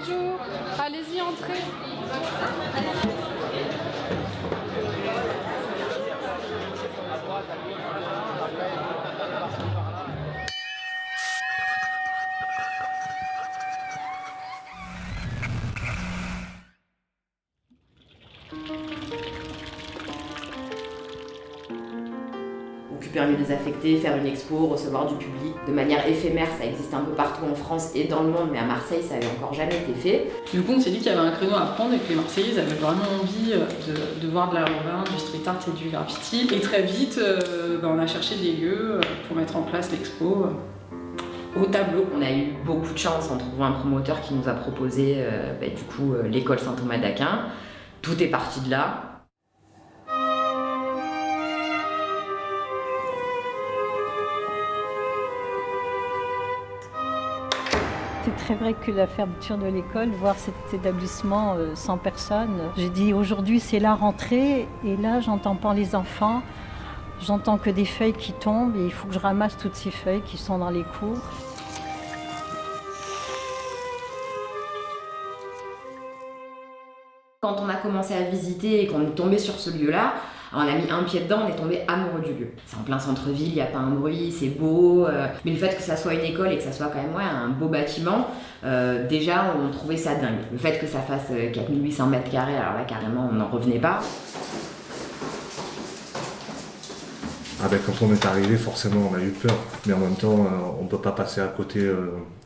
bonjour. Allez-y, entrez. Occuper un lieu désaffecté, faire une expo, recevoir du public de manière éphémère, ça existe un peu partout en France et dans le monde, mais à Marseille, ça avait encore jamais été fait. Du coup, on s'est dit qu'il y avait un créneau à prendre et que les Marseillais avaient vraiment envie de voir de l'art urbain, du street art et du graffiti. Et très vite, on a cherché des lieux pour mettre en place l'expo au tableau. On a eu beaucoup de chance en trouvant un promoteur qui nous a proposé l'école Saint-Thomas d'Aquin. Tout est parti de là. C'est très vrai que la fermeture de l'école, voir cet établissement sans personne, j'ai dit aujourd'hui c'est la rentrée et là j'entends pas les enfants, j'entends que des feuilles qui tombent et il faut que je ramasse toutes ces feuilles qui sont dans les cours. Quand on a commencé à visiter et qu'on est tombé sur ce lieu-là, on a mis un pied dedans, on est tombé amoureux du lieu. C'est en plein centre-ville, il n'y a pas un bruit, c'est beau. Mais le fait que ça soit une école et que ça soit quand même un beau bâtiment, déjà on trouvait ça dingue. Le fait que ça fasse 4800 mètres carrés, alors là carrément on n'en revenait pas. Quand on est arrivé, forcément on a eu peur, mais en même temps on ne peut pas passer à côté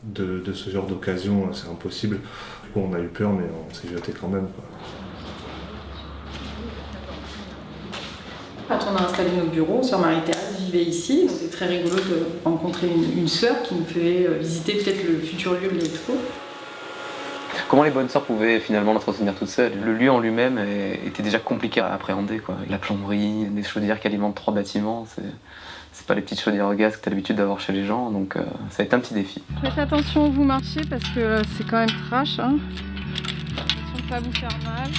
de ce genre d'occasion, c'est impossible. Du coup on a eu peur, mais on s'est jeté quand même, quoi. Quand on a installé nos bureaux, sœur Marie-Thérèse vivait ici, donc c'était très rigolo de rencontrer une sœur qui nous fait visiter peut-être le futur lieu de l'expo. Comment les bonnes sœurs pouvaient finalement l'entretenir toute seule? Le lieu en lui-même était déjà compliqué à appréhender, quoi. La plomberie, des chaudières qui alimentent 3 bâtiments, c'est pas les petites chaudières au gaz que tu as l'habitude d'avoir chez les gens, donc ça a été un petit défi. Faites attention où vous marchez parce que c'est quand même trash, hein. Attention de pas vous faire mal.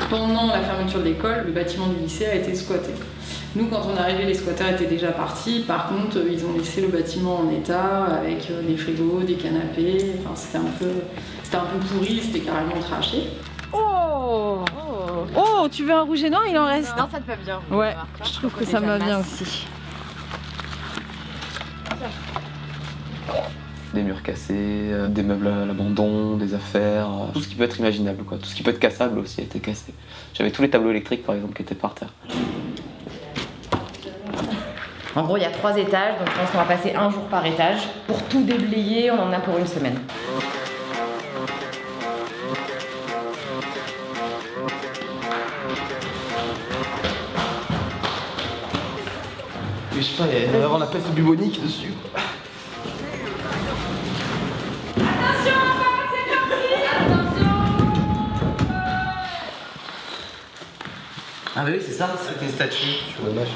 Pendant la fermeture de l'école, le bâtiment du lycée a été squatté. Nous, quand on est arrivé, les squatteurs étaient déjà partis. Par contre, ils ont laissé le bâtiment en état avec des frigos, des canapés. Enfin, c'était un peu pourri, c'était carrément trashé. Oh, tu veux un rouge et noir? Il en reste. Non, ça te va bien. Ouais, je trouve que ça me va bien aussi. Des murs cassés, des meubles à l'abandon, des affaires, tout ce qui peut être imaginable, quoi. Tout ce qui peut être cassable aussi a été cassé. J'avais tous les tableaux électriques par exemple qui étaient par terre. En gros, il y a 3 étages, donc je pense qu'on va passer un jour par étage. Pour tout déblayer, on en a pour une semaine. Je sais pas, il va y avoir la peste bubonique dessus. Ah bah oui, c'est ça, c'était une statue. Dommage.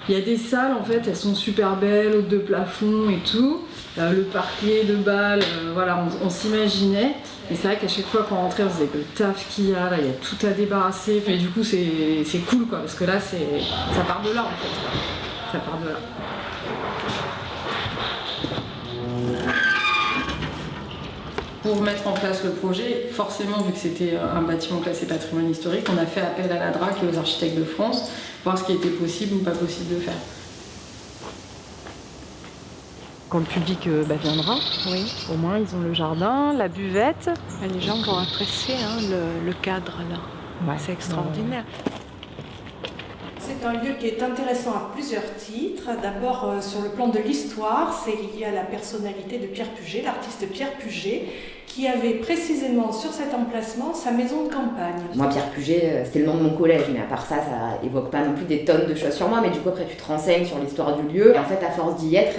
Il y a des salles, en fait, elles sont super belles, hautes de plafond et tout. Le parquet de Bâle, voilà, on s'imaginait. Et c'est vrai qu'à chaque fois qu'on rentrait, on se disait que le taf qu'il y a, là, il y a tout à débarrasser. Et du coup, c'est cool, quoi, parce que là, ça part de là, en fait. Ça part de là. Pour mettre en place le projet, forcément, vu que c'était un bâtiment classé patrimoine historique, on a fait appel à la DRAC et aux architectes de France, voir ce qui était possible ou pas possible de faire. Quand le public viendra, oui. Au moins ils ont le jardin, la buvette. Les gens vont apprécier le cadre là. Ouais. C'est extraordinaire. C'est un lieu qui est intéressant à plusieurs titres. D'abord, sur le plan de l'histoire, c'est lié à la personnalité de Pierre Puget, l'artiste Pierre Puget, qui avait précisément sur cet emplacement sa maison de campagne. Moi, Pierre Puget, c'était le nom de mon collège, mais à part ça, ça évoque pas non plus des tonnes de choses sur moi. Mais du coup, après, tu te renseignes sur l'histoire du lieu. Et en fait, à force d'y être,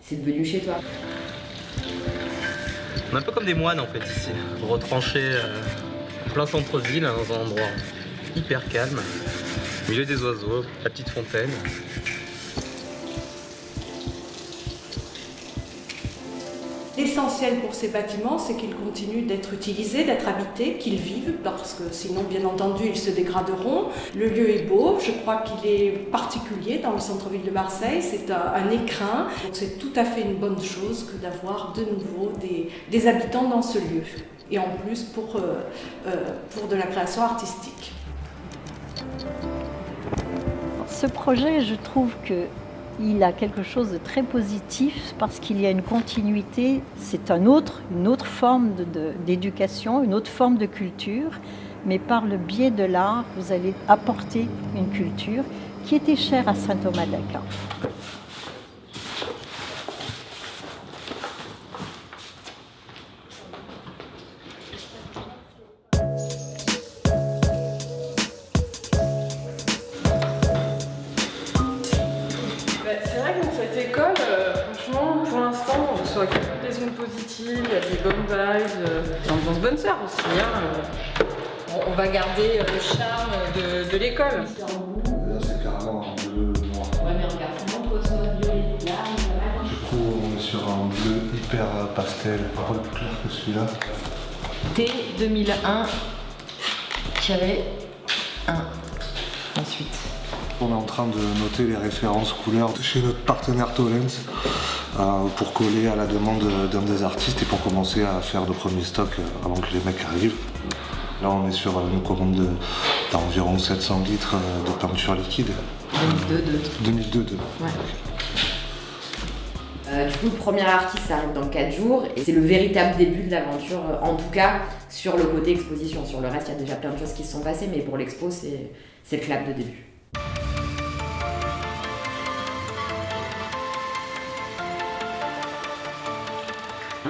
c'est devenu chez toi. On est un peu comme des moines en fait ici, retranchés en plein centre-ville, dans un endroit hyper calme, au milieu des oiseaux, la petite fontaine. L'essentiel pour ces bâtiments, c'est qu'ils continuent d'être utilisés, d'être habités, qu'ils vivent, parce que sinon, bien entendu, ils se dégraderont. Le lieu est beau, je crois qu'il est particulier dans le centre-ville de Marseille, c'est un écrin, donc c'est tout à fait une bonne chose que d'avoir de nouveau des habitants dans ce lieu. Et en plus pour de la création artistique. Ce projet, je trouve qu'il a quelque chose de très positif parce qu'il y a une continuité, c'est une autre forme d'éducation, une autre forme de culture, mais par le biais de l'art, vous allez apporter une culture qui était chère à saint Thomas d'Aquin. Soit qu'il y a des ondes positives, il y a des bonnes vibes, l'ambiance bonne sœur aussi. On va garder le charme de l'école. Là, c'est carrément un bleu noir. Ouais, mais regarde, comment on peut se violet là, Du coup, on est sur un bleu hyper pastel, un peu plus clair que celui-là. T2001-1. Ensuite. On est en train de noter les références couleurs chez notre partenaire Tolens pour coller à la demande d'un des artistes et pour commencer à faire de premiers stocks avant que les mecs arrivent. Là, on est sur une commande d'environ 700 litres de peinture liquide. 2002. Ouais. Du coup, le premier artiste arrive dans 4 jours et c'est le véritable début de l'aventure, en tout cas sur le côté exposition. Sur le reste, il y a déjà plein de choses qui se sont passées, mais pour l'expo, c'est le clap de début.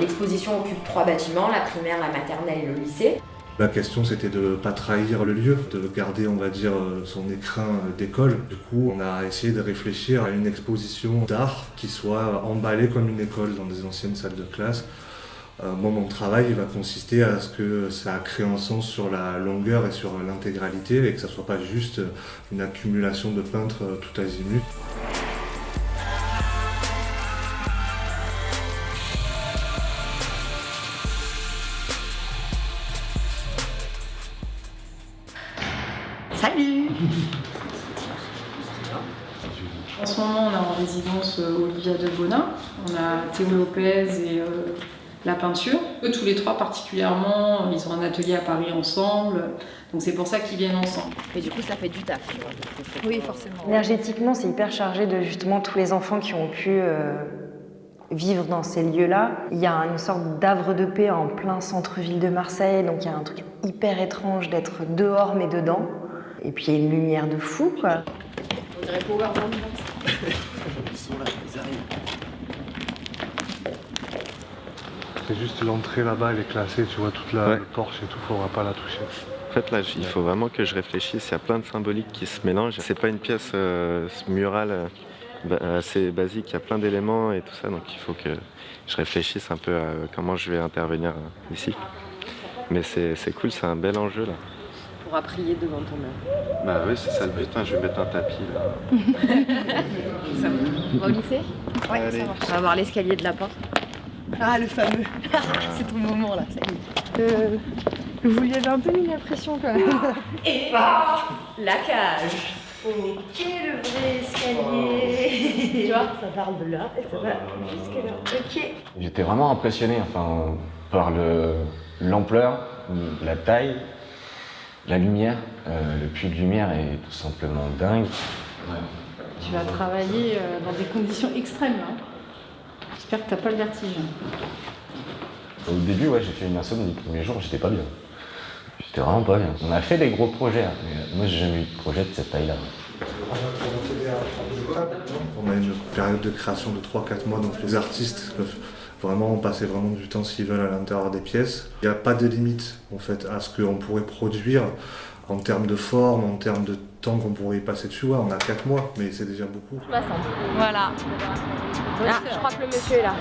L'exposition occupe 3 bâtiments, la primaire, la maternelle et le lycée. La question, c'était de ne pas trahir le lieu, de garder, on va dire, son écrin d'école. Du coup, on a essayé de réfléchir à une exposition d'art qui soit emballée comme une école dans des anciennes salles de classe. Moi, mon travail il va consister à ce que ça crée un sens sur la longueur et sur l'intégralité et que ça ne soit pas juste une accumulation de peintres tout azimut. Salut! En ce moment, on est en résidence Olivia de Bonin. On a Théo Lopez et la peinture. Eux, tous les trois particulièrement, ils ont un atelier à Paris ensemble. Donc c'est pour ça qu'ils viennent ensemble. Et du coup, ça fait du taf. Oui, forcément. Énergétiquement, c'est hyper chargé de justement tous les enfants qui ont pu vivre dans ces lieux-là. Il y a une sorte d'havre de paix en plein centre-ville de Marseille. Donc il y a un truc hyper étrange d'être dehors mais dedans. Et puis il y a une lumière de fou, quoi. On dirait Power Band. Ils sont là, ils arrivent. C'est juste l'entrée là-bas, elle est classée, tu vois, toute la porche et tout, faudra pas la toucher. En fait, là, il faut vraiment que je réfléchisse. Il y a plein de symboliques qui se mélangent. C'est pas une pièce murale assez basique. Il y a plein d'éléments et tout ça, donc il faut que je réfléchisse un peu à comment je vais intervenir ici. Mais c'est cool, c'est un bel enjeu là. Tu pourras prier devant ton œuvre. Bah oui, c'est ça le but. Je vais mettre un tapis là. Ça va. On va au lycée ? Ouais, Allez. ça marche. On va voir l'escalier de la porte. Ah, le fameux. C'est ton moment là, ça y est. Vous lui avez un peu mis la pression quand même. Et bah, la cage. Ok, le vrai escalier. Tu vois, ça part de là et ça va jusque là. Ok. J'étais vraiment impressionné par l'ampleur, la taille, la lumière. Le puits de lumière est tout simplement dingue. Ouais. Tu vas travailler dans des conditions extrêmes. Hein. J'espère que t'as pas le vertige. Au début, j'ai fait une insomnie. Les premiers jours, j'étais pas bien. J'étais vraiment pas bien. On a fait des gros projets, mais moi, j'ai jamais eu de projet de cette taille-là. On a une période de création de 3-4 mois, donc les artistes peuvent vraiment passer vraiment du temps s'ils veulent à l'intérieur des pièces. Il n'y a pas de limite en fait à ce qu'on pourrait produire en termes de forme, en termes de temps qu'on pourrait y passer dessus. Ouais, on a 4 mois, mais c'est déjà beaucoup. Voilà. Ah, je crois que le monsieur est là.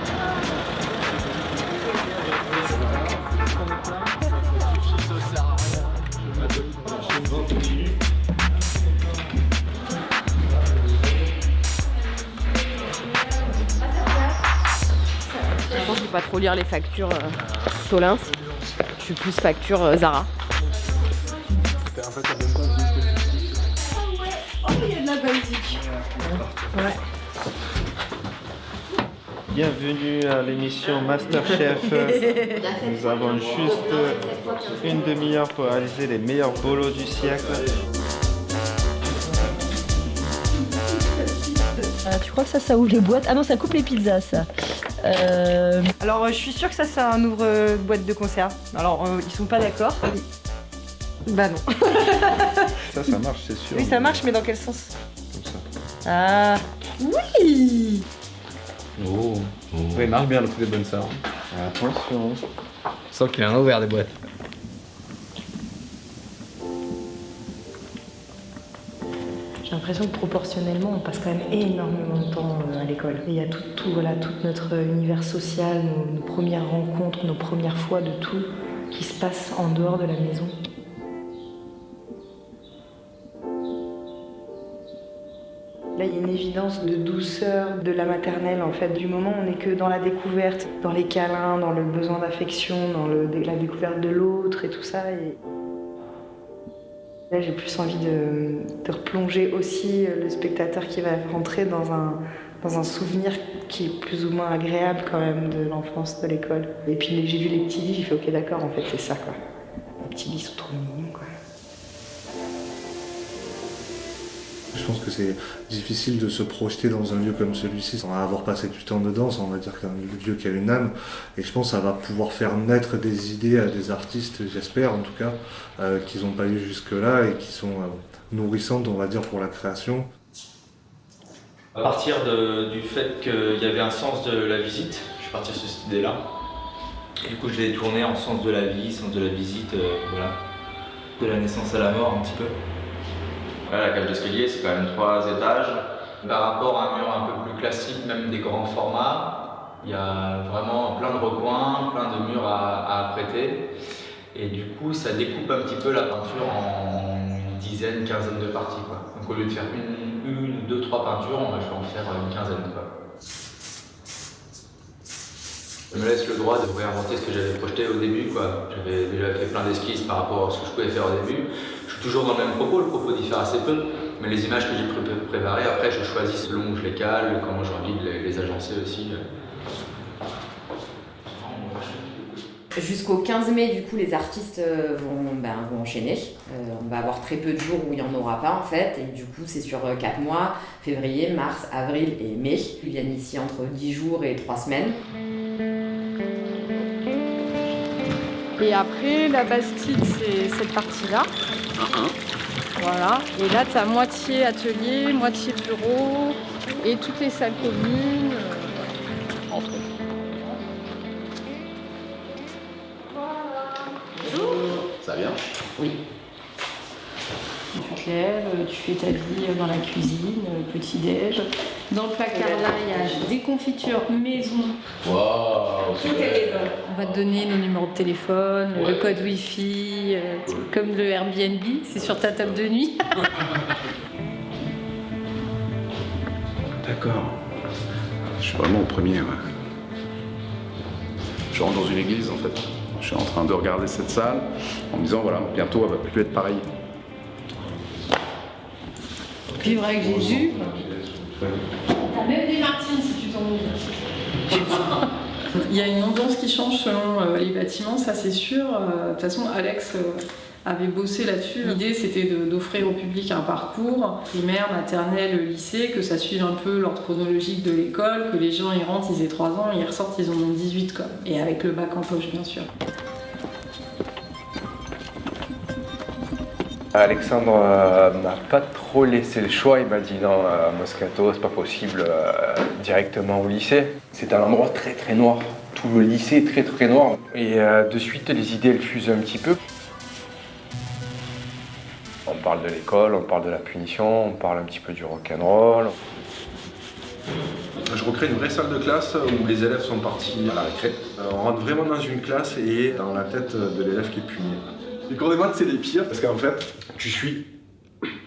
Je pense que c'est pas trop trop lire les factures Solins. Je suis plus facture Zara. Oh, il y a de la basique. Ouais. Bienvenue à l'émission Masterchef. Nous avons juste une demi-heure pour réaliser les meilleurs bolos du siècle. Tu crois que ça ouvre les boîtes? Ah non, ça coupe les pizzas, ça. Alors, je suis sûre que ça un ouvre-boîte de conserve. Alors, ils sont pas d'accord. Bah non. Ça marche, c'est sûr. Oui, ça marche, mais dans quel sens? Comme ça. Ah. Oui. Oh. Oui, marche bien, le truc des bonnes sœurs. Attention. Je sens qu'il en a ouvert des boîtes. J'ai l'impression que proportionnellement, on passe quand même énormément de temps à l'école. Et il y a tout notre univers social, nos premières rencontres, nos premières fois de tout qui se passe en dehors de la maison. Là, il y a une évidence de douceur de la maternelle, en fait. Du moment où on n'est que dans la découverte, dans les câlins, dans le besoin d'affection, dans la découverte de l'autre et tout ça. Et là, j'ai plus envie de replonger aussi le spectateur qui va rentrer dans un souvenir qui est plus ou moins agréable quand même de l'enfance, de l'école. Et puis j'ai vu les petits lits, j'ai fait ok d'accord, en fait c'est ça quoi. Les petits lits sont trop mignons quoi. Je pense que c'est difficile de se projeter dans un lieu comme celui-ci sans avoir passé du temps dedans, on va dire qu'un lieu qui a une âme. Et je pense que ça va pouvoir faire naître des idées à des artistes, j'espère en tout cas, qu'ils n'ont pas eu jusque-là et qui sont nourrissantes, on va dire, pour la création. À partir du fait qu'il y avait un sens de la visite, je suis parti sur cette idée-là. Du coup, je l'ai tourné en sens de la vie, sens de la visite, voilà. De la naissance à la mort un petit peu. Voilà, la cage d'escalier, c'est quand même 3 étages. Par rapport à un mur un peu plus classique, même des grands formats, il y a vraiment plein de recoins, plein de murs à apprêter. Et du coup, ça découpe un petit peu la peinture en une dizaine, quinzaine de parties, quoi. Donc au lieu de faire une, 2, 3 peintures, je vais en faire une quinzaine, quoi. Je me laisse le droit de réinventer ce que j'avais projeté au début, quoi. J'avais déjà fait plein d'esquisses par rapport à ce que je pouvais faire au début. Je suis toujours dans le même propos, le propos diffère assez peu, mais les images que j'ai préparées, après je choisis selon où je les cale, comment j'ai envie de les agencer aussi. Jusqu'au 15 mai, du coup, les artistes vont enchaîner. On va avoir très peu de jours où il n'y en aura pas, en fait. Et du coup, c'est sur 4 mois, février, mars, avril et mai. Ils viennent ici entre 10 jours et 3 semaines. Et après, la Bastide, c'est cette partie-là. Voilà. Et là, tu as moitié atelier, moitié bureau et toutes les salles communes. Entre eux. Ça va bien? Oui. Tu te lèves, tu fais ta vie dans la cuisine, petit-déj. Dans le placard là, il y a des confitures maison. Waouh! Tout est maison. On va te donner nos numéros de téléphone, le code Wi-Fi, comme le Airbnb, c'est sur ta table de nuit. D'accord. Je suis vraiment au premier, ouais. Je rentre dans une église en fait. Je suis en train de regarder cette salle en me disant voilà, bientôt elle va plus être pareille. Vivre avec Jésus. T'as même des Martines si tu t'ennuies. Il y a une ambiance qui change selon les bâtiments, ça c'est sûr. De toute façon, Alex avait bossé là-dessus. L'idée c'était d'offrir au public un parcours, primaire, maternelle, lycée, que ça suive un peu l'ordre chronologique de l'école, que les gens ils rentrent, ils aient 3 ans, ils ressortent, ils en ont 18 quoi. Et avec le bac en poche bien sûr. Alexandre m'a pas trop laissé le choix, il m'a dit non, Moscato, c'est pas possible, directement au lycée. C'est un endroit très très noir, tout le lycée est très très noir. Et de suite, les idées elles fusent un petit peu. On parle de l'école, on parle de la punition, on parle un petit peu du rock'n'roll. Je recrée une vraie salle de classe où les élèves sont partis à la récré. On rentre vraiment dans une classe et dans la tête de l'élève qui est puni. Les cours de maths, c'est les pires parce qu'en fait, tu suis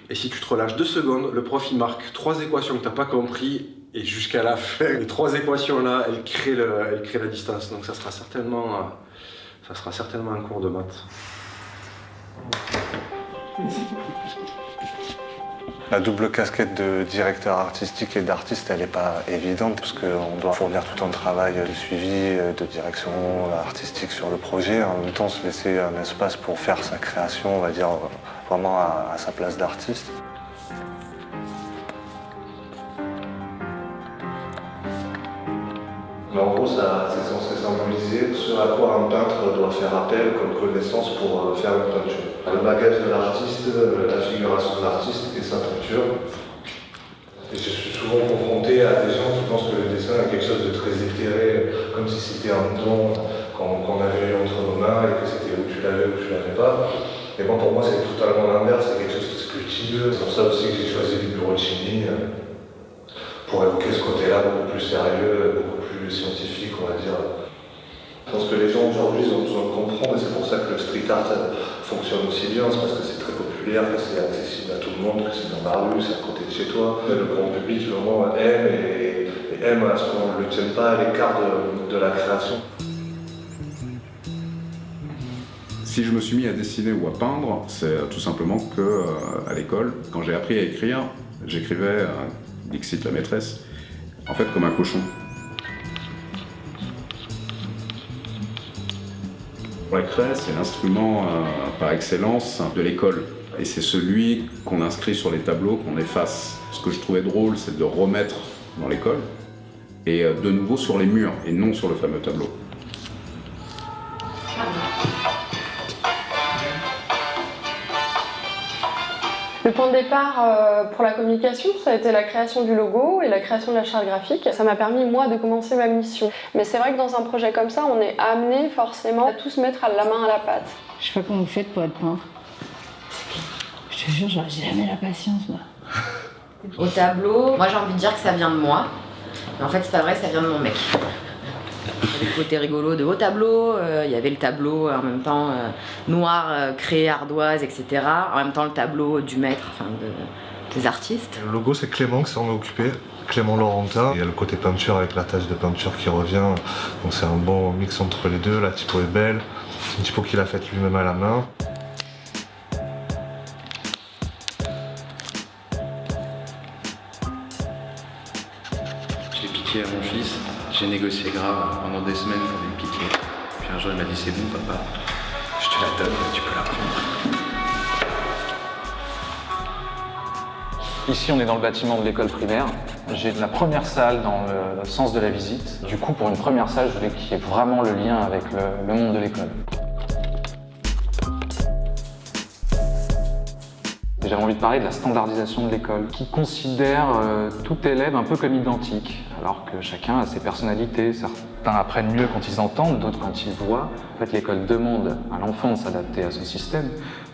et si tu te relâches 2 secondes, le prof il marque 3 équations que t'as pas compris et jusqu'à la fin, les 3 équations-là, elles créent la distance. Donc ça sera certainement un cours de maths. La double casquette de directeur artistique et d'artiste, elle n'est pas évidente parce qu'on doit fournir tout un travail de suivi, de direction artistique sur le projet. En même temps, se laisser un espace pour faire sa création, on va dire, vraiment à sa place d'artiste. Mais en gros, c'est censé symboliser ce à quoi un peintre doit faire appel comme connaissance pour faire une peinture. Le bagage de l'artiste, la figuration de l'artiste et sa peinture. Et je suis souvent confronté à des gens qui pensent que le dessin est quelque chose de très éthéré, comme si c'était un don qu'on avait eu entre nos mains et que c'était où tu l'avais ou tu l'avais pas. Et bon, pour moi, c'est totalement l'inverse, c'est quelque chose qui se cultive. C'est pour ça aussi que j'ai choisi le bureau de chimie, pour évoquer ce côté-là beaucoup plus sérieux, beaucoup plus scientifique, on va dire. Je pense que les gens aujourd'hui ont besoin de comprendre et c'est pour ça que le street art fonctionne aussi bien, c'est parce que c'est très populaire, que c'est accessible à tout le monde, que c'est dans la rue, c'est à côté de chez toi. Le grand public vraiment aime et aime à ce qu'on ne le tienne pas à l'écart de la création. Si je me suis mis à dessiner ou à peindre, c'est tout simplement que à l'école, quand j'ai appris à écrire, j'écrivais, dixit la maîtresse, en fait comme un cochon. La craie, c'est l'instrument par excellence de l'école. Et c'est celui qu'on inscrit sur les tableaux, qu'on efface. Ce que je trouvais drôle, c'est de remettre dans l'école, et de nouveau sur les murs, et non sur le fameux tableau. Le point de départ pour la communication, ça a été la création du logo et la création de la charte graphique. Ça m'a permis, moi, de commencer ma mission. Mais c'est vrai que dans un projet comme ça, on est amené forcément à tous se mettre la main à la pâte. Je sais pas comment vous faites pour être peintre. Je te jure, j'aurais jamais la patience, moi. Au tableau, moi j'ai envie de dire que ça vient de moi. Mais en fait, c'est pas vrai, ça vient de mon mec. Il y avait le côté rigolo de haut tableau, il y avait le tableau en même temps noir, créé ardoise, etc. En même temps le tableau du maître, enfin des artistes. Le logo, c'est Clément qui s'en est occupé, Clément Laurentin. Il y a le côté peinture avec la tache de peinture qui revient, donc c'est un bon mix entre les deux. La typo est belle, c'est une typo qu'il a faite lui-même à la main. J'ai piqué à mon fils. J'ai négocié grave pendant des semaines pour lui piquer. Puis un jour il m'a dit c'est bon papa, je te la donne, tu peux la prendre. Ici on est dans le bâtiment de l'école primaire. J'ai la première salle dans le sens de la visite. Du coup pour une première salle je voulais qu'il y ait vraiment le lien avec le monde de l'école. J'avais envie de parler de la standardisation de l'école, qui considère tout élève un peu comme identique, alors que chacun a ses personnalités. Certains apprennent mieux quand ils entendent, d'autres quand ils voient. En fait, l'école demande à l'enfant de s'adapter à son système,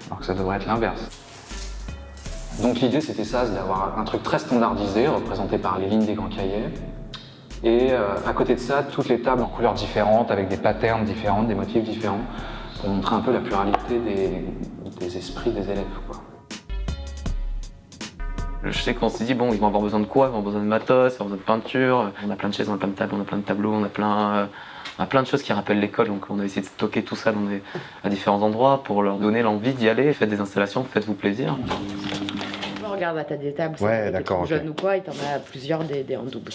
alors que ça devrait être l'inverse. Donc l'idée, c'était ça, c'est d'avoir un truc très standardisé, représenté par les lignes des grands cahiers. Et à côté de ça, toutes les tables en couleurs différentes, avec des patterns différents, des motifs différents, pour montrer un peu la pluralité des esprits des élèves, quoi. Je sais qu'on s'est dit, bon, ils vont avoir besoin de quoi? Ils vont avoir besoin de matos, ils vont avoir besoin de peinture. On a plein de chaises, on a plein de tables, on a plein de tableaux, on a plein de choses qui rappellent l'école. Donc on a essayé de stocker tout ça à différents endroits pour leur donner l'envie d'y aller. Faites des installations, faites-vous plaisir. Regarde, là, t'as des tables, ouais, d'accord, okay. Jeunes ou quoi, et t'en as plusieurs en double.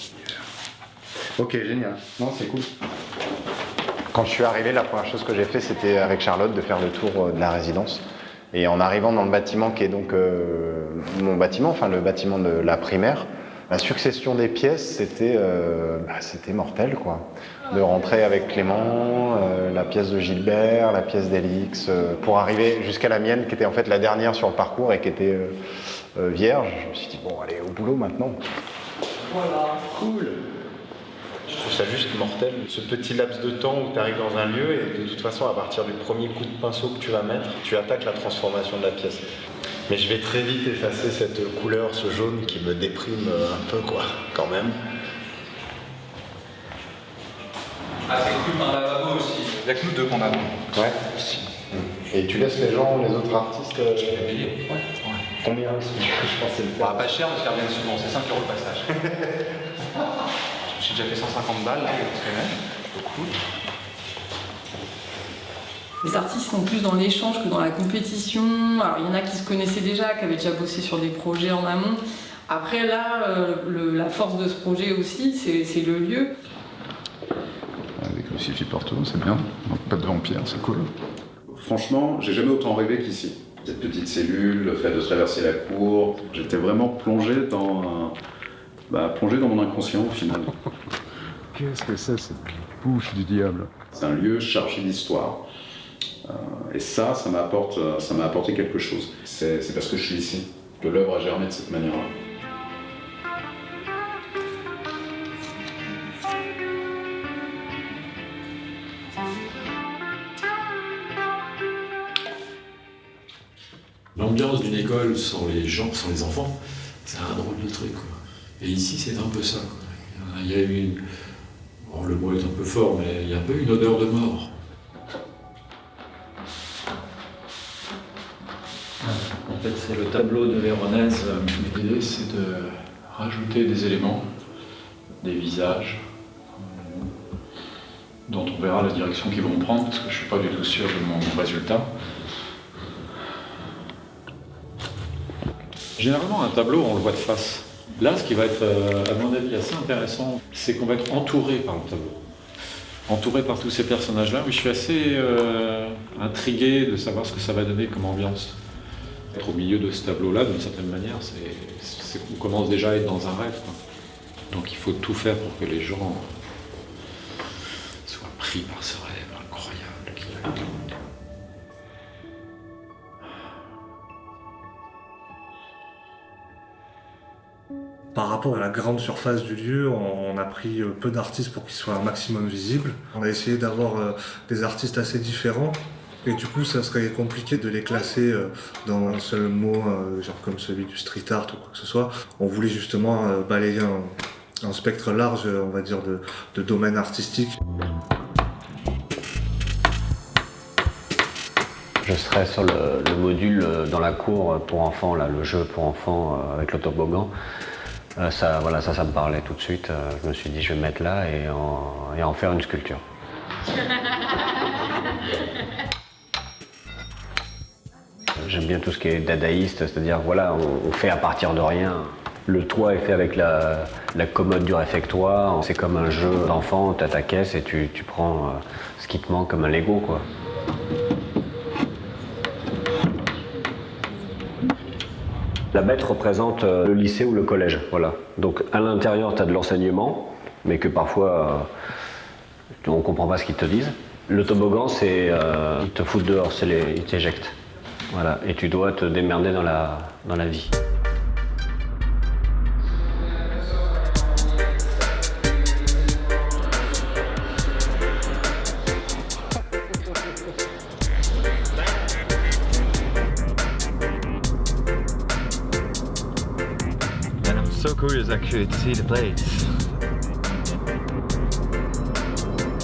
Ok, génial. Non, c'est cool. Quand je suis arrivé, la première chose que j'ai fait, c'était avec Charlotte de faire le tour de la résidence. Et en arrivant dans le bâtiment qui est donc mon bâtiment, enfin le bâtiment de la primaire, la succession des pièces, c'était mortel, quoi. De rentrer avec Clément, la pièce de Gilbert, la pièce d'Élix, pour arriver jusqu'à la mienne, qui était en fait la dernière sur le parcours et qui était vierge. Je me suis dit, bon, allez, au boulot maintenant. Voilà, cool. Je trouve ça juste mortel, ce petit laps de temps où tu arrives dans un lieu et de toute façon à partir du premier coup de pinceau que tu vas mettre, tu attaques la transformation de la pièce. Mais je vais très vite effacer cette couleur, ce jaune qui me déprime un peu quoi, quand même. Ah c'est cool, un lavabo aussi. Il n'y a que nous deux qu'on a. Ouais, ici. Et tu laisses les autres artistes payer. Ouais. Combien je pensais le faire. Pas cher, mais ça revient souvent, c'est 5 € le passage. J'ai déjà fait 150 balles là, beaucoup. Les artistes sont plus dans l'échange que dans la compétition. Alors il y en a qui se connaissaient déjà, qui avaient déjà bossé sur des projets en amont. Après là, la force de ce projet aussi, c'est le lieu. Des crucifix partout, c'est bien. Pas de vampires, c'est cool. Franchement, j'ai jamais autant rêvé qu'ici. Cette petite cellule, le fait de traverser la cour, j'étais vraiment plongé dans mon inconscient au final. Qu'est-ce que c'est cette bouche du diable? C'est un lieu chargé d'histoire. Et ça m'a apporté quelque chose. C'est parce que je suis ici que l'œuvre a germé de cette manière-là. L'ambiance d'une école sans les gens, sans les enfants, c'est un drôle de truc, quoi. Et ici, c'est un peu ça, quoi. Il y a eu bon, le mot est un peu fort, mais il y a un peu une odeur de mort. En fait, c'est le tableau de Véronèse. L'idée, c'est de rajouter des éléments, des visages, dont on verra la direction qu'ils vont prendre, parce que je ne suis pas du tout sûr de mon résultat. Généralement, un tableau, on le voit de face. Là, ce qui va être, à mon avis, assez intéressant, c'est qu'on va être entouré par le tableau. Entouré par tous ces personnages-là. Oui, je suis assez intrigué de savoir ce que ça va donner comme ambiance. Être au milieu de ce tableau-là, d'une certaine manière, on commence déjà à être dans un rêve, quoi. Donc il faut tout faire pour que les gens soient pris par ce rêve incroyable qu'il a. Par rapport à la grande surface du lieu, on a pris peu d'artistes pour qu'ils soient un maximum visibles. On a essayé d'avoir des artistes assez différents. Et du coup, ça serait compliqué de les classer dans un seul mot, genre comme celui du street art ou quoi que ce soit. On voulait justement balayer un spectre large, on va dire, de domaines artistiques. Je serai sur le module dans la cour pour enfants, là, le jeu pour enfants avec le toboggan. Ça me parlait tout de suite. Je me suis dit, je vais me mettre là et en faire une sculpture. J'aime bien tout ce qui est dadaïste, c'est-à-dire voilà, on fait à partir de rien. Le toit est fait avec la commode du réfectoire. C'est comme un jeu d'enfant, tu as ta caisse et tu prends ce qui te manque comme un Lego, quoi. La bête représente le lycée ou le collège, voilà. Donc à l'intérieur, tu as de l'enseignement, mais que parfois on ne comprend pas ce qu'ils te disent. Le toboggan, c'est ils te foutent dehors, ils t'éjectent. Voilà, et tu dois te démerder dans la vie. And I'm so curious actually to see the place.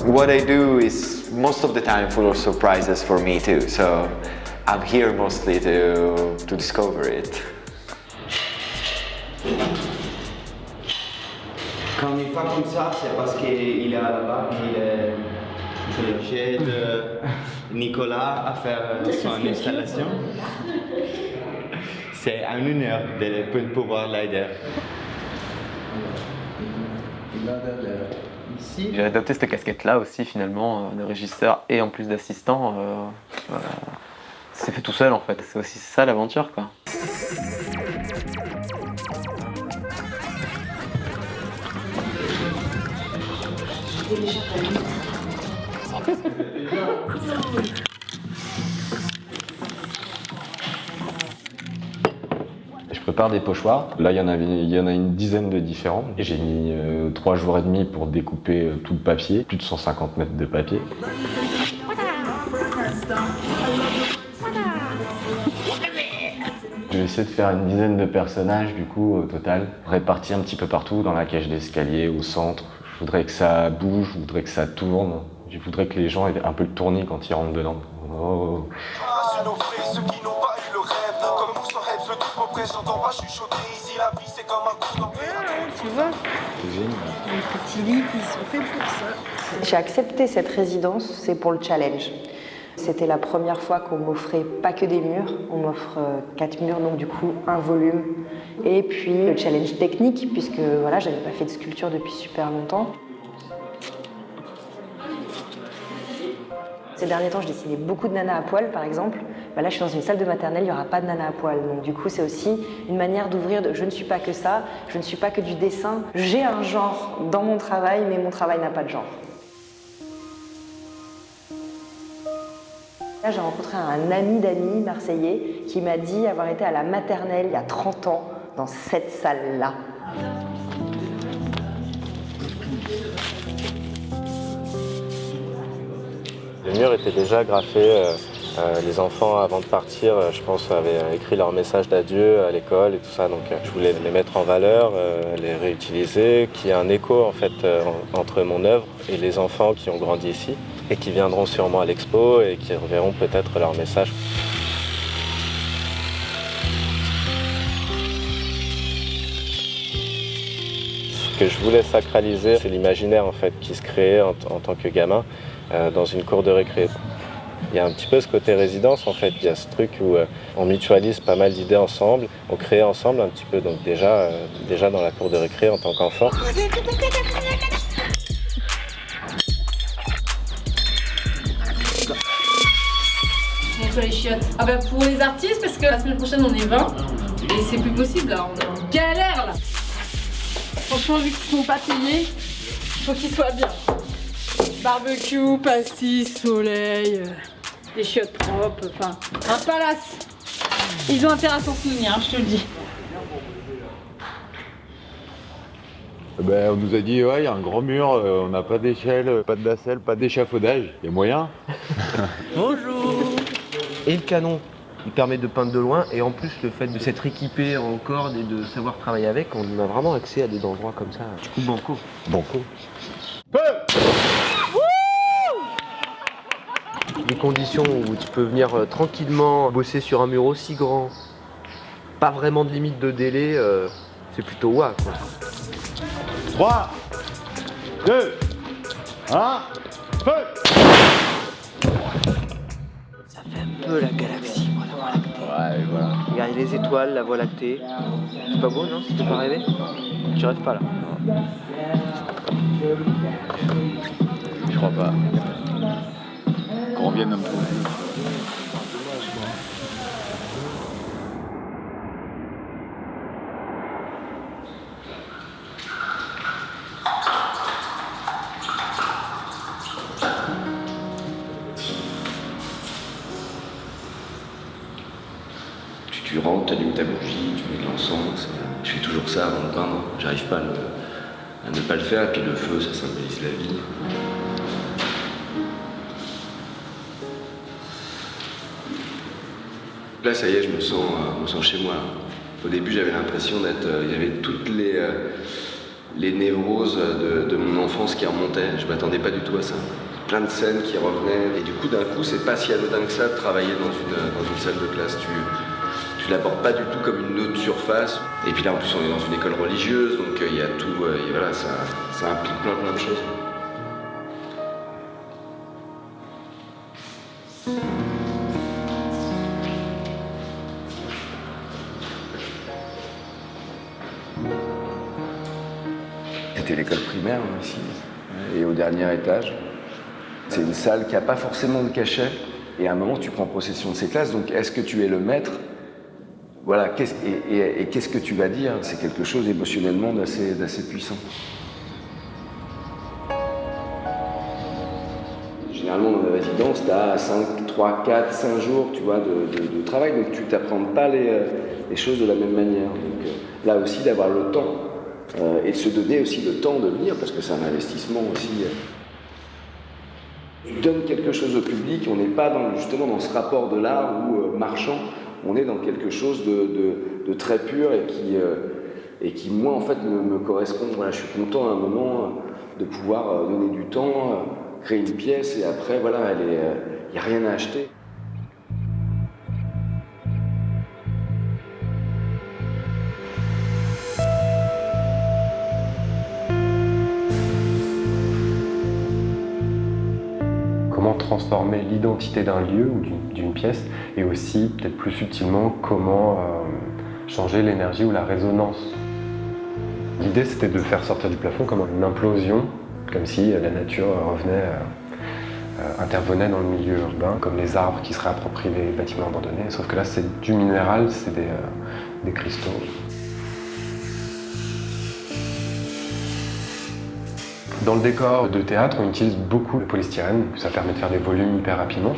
What I do is most of the time full of surprises for me too, so I'm here mostly to discover it. Quand il fait comme ça, c'est parce qu'il est à la barre, j'aide Nicolas à faire son installation. C'est un honneur de pouvoir l'aider. J'ai adopté cette casquette-là aussi finalement de régisseur et en plus d'assistant. C'est fait tout seul en fait. C'est aussi ça l'aventure, quoi. Je prépare des pochoirs. Là, il y en a une dizaine de différents. J'ai mis 3 jours et demi pour découper tout le papier, plus de 150 mètres de papier. Je vais essayer de faire une dizaine de personnages du coup au total, répartis un petit peu partout dans la cage d'escalier, au centre. Je voudrais que ça bouge, je voudrais que ça tourne. Je voudrais que les gens aient un peu le tournis quand ils rentrent dedans. Oh. après j'entends pas chuchoter. Ici la vie c'est comme un coup d'entrée. Tu vois, les petits lits qui sont faits pour ça. J'ai accepté cette résidence, c'est pour le challenge. C'était la première fois qu'on m'offrait pas que des murs, on m'offre 4 murs, donc du coup un volume. Et puis le challenge technique, puisque voilà, j'avais pas fait de sculpture depuis super longtemps. Ces derniers temps, je dessinais beaucoup de nanas à poil, par exemple. Bah là, je suis dans une salle de maternelle, il n'y aura pas de nanas à poil. Donc du coup, c'est aussi une manière d'ouvrir de je ne suis pas que ça, je ne suis pas que du dessin. J'ai un genre dans mon travail, mais mon travail n'a pas de genre. Là, j'ai rencontré un ami d'amis marseillais qui m'a dit avoir été à la maternelle il y a 30 ans dans cette salle-là. Les murs étaient déjà graffés. Les enfants, avant de partir, je pense, avaient écrit leur message d'adieu à l'école et tout ça. Donc, je voulais les mettre en valeur, les réutiliser, qu'il y ait un écho en fait entre mon œuvre et les enfants qui ont grandi ici et qui viendront sûrement à l'expo et qui reverront peut-être leur message. Ce que je voulais sacraliser, c'est l'imaginaire en fait qui se créait en tant que gamin dans une cour de récré. Il y a un petit peu ce côté résidence en fait, il y a ce truc où on mutualise pas mal d'idées ensemble, on crée ensemble un petit peu, donc déjà dans la cour de récré en tant qu'enfant. Nettoie les chiottes. Ah bah pour les artistes, parce que la semaine prochaine on est 20, et c'est plus possible là, on est en galère là. Franchement, vu qu'ils sont pas payés, il faut qu'ils soient bien. Barbecue, pastis, soleil, des chiottes propres, enfin, un palace. Ils ont intérêt à s'en souvenir, je te le dis. Ben, on nous a dit, ouais, il y a un grand mur, on n'a pas d'échelle, pas de nacelle, pas d'échafaudage. Il y a moyen. Bonjour. Et le canon, il permet de peindre de loin, et en plus le fait de s'être équipé en cordes et de savoir travailler avec, on a vraiment accès à des endroits comme ça. Du coup, banco. Banco. Des conditions où tu peux venir tranquillement bosser sur un mur aussi grand, pas vraiment de limite de délai, c'est plutôt waouh quoi. 3, 2, 1, feu! Ça fait un peu la galaxie, moi, la Voie lactée. Ouais, voilà. Regardez les étoiles, la Voie lactée. C'est pas beau, non? Ça te fait pas rêver? Tu rêves pas là? Je crois pas. Qu'on vienne un peu. Tu rentres, tu allumes ta bougie, tu mets de l'encens. Je fais toujours ça avant de peindre. J'arrive pas à ne pas le faire. Et puis le feu, ça symbolise la vie. Là, ça y est, je me sens chez moi. Au début, j'avais l'impression d'être... Il y avait toutes les névroses de mon enfance qui remontaient. Je m'attendais pas du tout à ça. Plein de scènes qui revenaient. Et du coup, d'un coup, c'est pas si anodin que ça de travailler dans une salle de classe. Tu l'abordes pas du tout comme une autre surface. Et puis là, en plus, on est dans une école religieuse, donc il y a tout... et voilà, ça implique plein de choses. C'était l'école primaire ici, et au dernier étage. C'est une salle qui n'a pas forcément de cachet, et à un moment tu prends possession de ces classes, donc est-ce que tu es le maître? Voilà, et qu'est-ce que tu vas dire? C'est quelque chose émotionnellement d'assez puissant. Généralement dans la résidence, tu as 3, 4, 5 jours tu vois, de travail, donc tu t'apprends pas les choses de la même manière. Donc là aussi d'avoir le temps. Et de se donner aussi le temps de venir, parce que c'est un investissement aussi. Tu donnes quelque chose au public, on n'est pas justement dans ce rapport de l'art où marchand, on est dans quelque chose de très pur et qui moi en fait me correspond. Voilà, je suis content à un moment de pouvoir donner du temps, créer une pièce et après voilà, il n'y a rien à acheter. transformer l'identité d'un lieu ou d'une pièce, et aussi, peut-être plus subtilement, comment changer l'énergie ou la résonance. L'idée, c'était de faire sortir du plafond comme une implosion, comme si la nature revenait, intervenait dans le milieu urbain, comme les arbres qui se réapproprient les bâtiments abandonnés, sauf que là, c'est du minéral, c'est des cristaux. Dans le décor de théâtre, on utilise beaucoup le polystyrène, ça permet de faire des volumes hyper rapidement.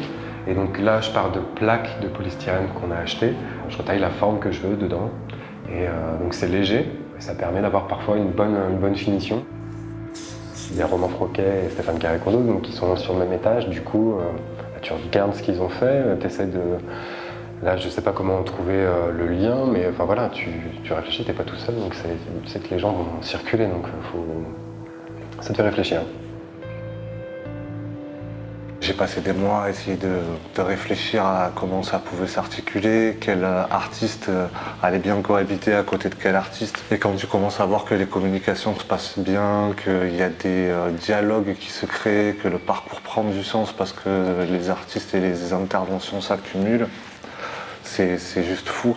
Et donc là, je pars de plaques de polystyrène qu'on a achetées, je retaille la forme que je veux dedans, et donc c'est léger, et ça permet d'avoir parfois une bonne finition. Il y a Romain Froquet et Stéphane Carré-Condo, donc qui sont sur le même étage, du coup, tu regardes ce qu'ils ont fait, tu essaies de... Là, je sais pas comment trouver le lien, mais enfin voilà, tu réfléchis, t'es pas tout seul, donc c'est que les gens vont circuler, donc ça te fait réfléchir. J'ai passé des mois à essayer de réfléchir à comment ça pouvait s'articuler, quel artiste allait bien cohabiter à côté de quel artiste. Et quand tu commences à voir que les communications se passent bien, qu'il y a des dialogues qui se créent, que le parcours prend du sens parce que les artistes et les interventions s'accumulent, c'est juste fou.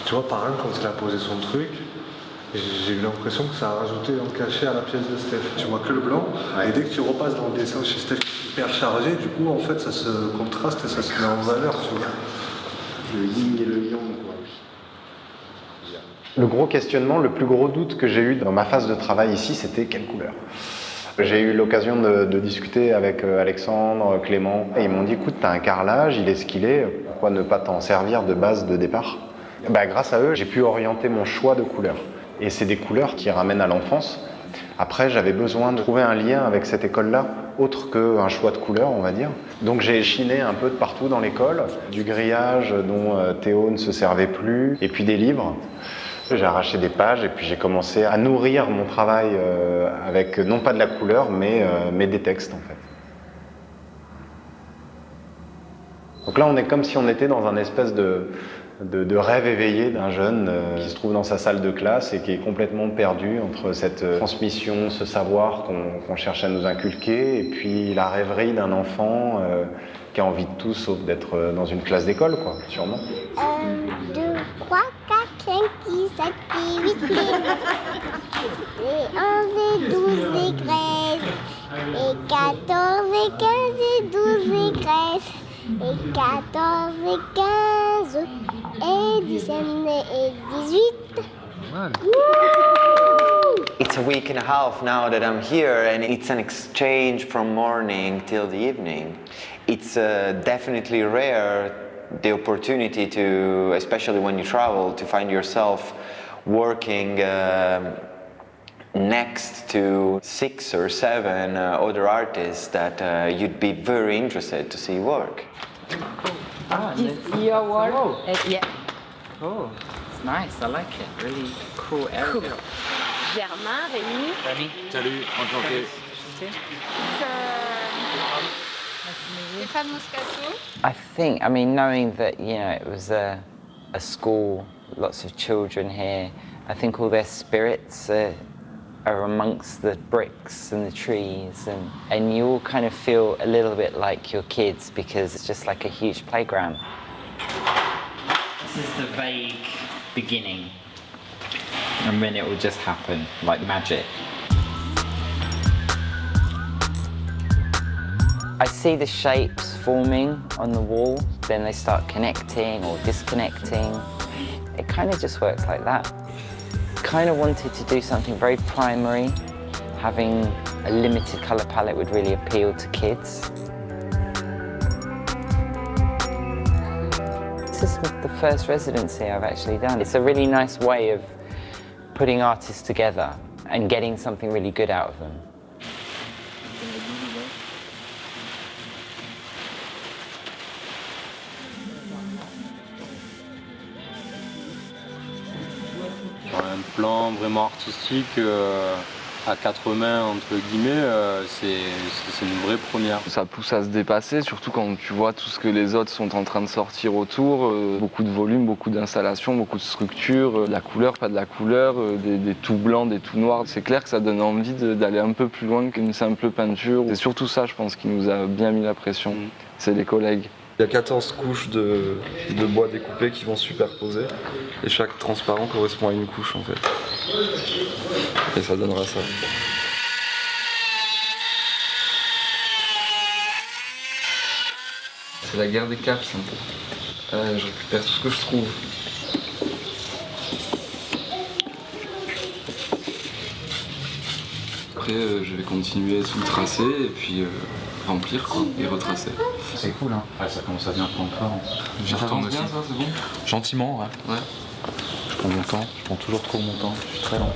Tu vois, par exemple, quand il a posé son truc, j'ai eu l'impression que ça a rajouté un cachet à la pièce de Steph. Tu vois que le blanc, et dès que tu repasses dans le dessin chez Steph hyper chargé, du coup en fait ça se contraste et ça se met en valeur, tu vois. Le yin et le yang, quoi. Le gros questionnement, le plus gros doute que j'ai eu dans ma phase de travail ici, c'était quelle couleur. J'ai eu l'occasion de discuter avec Alexandre, Clément, et ils m'ont dit écoute, t'as un carrelage, il est ce qu'il est, pourquoi ne pas t'en servir de base de départ? Grâce à eux, j'ai pu orienter mon choix de couleurs. Et c'est des couleurs qui ramènent à l'enfance. Après, j'avais besoin de trouver un lien avec cette école-là, autre qu'un choix de couleurs, on va dire. Donc j'ai chiné un peu de partout dans l'école, du grillage dont Théo ne se servait plus, et puis des livres. J'ai arraché des pages et puis j'ai commencé à nourrir mon travail avec non pas de la couleur, mais des textes en fait. Donc là, on est comme si on était dans un espèce de rêve éveillé d'un jeune qui se trouve dans sa salle de classe et qui est complètement perdu entre cette transmission, ce savoir qu'on cherche à nous inculquer, et puis la rêverie d'un enfant qui a envie de tout sauf d'être dans une classe d'école, quoi, sûrement. 1, 2, 3, 4, 5, 6, 7, 8, 9, et 11, et 12, et 13, et 14, et 15, et 12, et 13, et 14, et 15, et 17, et 18. It's a week and a half now that I'm here, and it's an exchange from morning till the evening. It's definitely rare, the opportunity to, especially when you travel, to find yourself working next to 6 or 7 other artists that you'd be very interested to see work. This is your work? Yeah. Oh, it's nice. I like it. Really cool area. Cool. Germain, Rémi. Rémi. Salut, enchanté. Stéphane Moscato. I think, knowing that, it was a school, lots of children here, I think all their spirits are amongst the bricks and the trees, and you all kind of feel a little bit like your kids because it's just like a huge playground. This is the vague beginning, and then it will just happen like magic. I see the shapes forming on the wall, then they start connecting or disconnecting. It kind of just works like that. Kind of wanted to do something very primary. Having a limited colour palette would really appeal to kids. This is the first residency I've actually done. It's a really nice way of putting artists together and getting something really good out of them. Sur un plan vraiment artistique, à 4 mains, entre guillemets, c'est une vraie première. Ça pousse à se dépasser, surtout quand tu vois tout ce que les autres sont en train de sortir autour. Beaucoup de volume, beaucoup d'installations, beaucoup de structures, de la couleur, pas de la couleur, des tout blancs, des tout noirs. C'est clair que ça donne envie d'aller un peu plus loin qu'une simple peinture. C'est surtout ça, je pense, qui nous a bien mis la pression. C'est les collègues. Il y a 14 couches de bois découpé qui vont se superposer et chaque transparent correspond à une couche en fait. Et ça donnera ça. C'est la guerre des caps un peu. Je récupère tout ce que je trouve. Après je vais continuer sous le tracé et puis remplir quoi, et retracer. C'est cool hein. Ouais, ça commence à bien prendre forme. J'y retourne aussi. Ça, c'est bon. Gentiment, ouais. Je prends mon temps, je prends toujours trop mon temps, je suis très lent.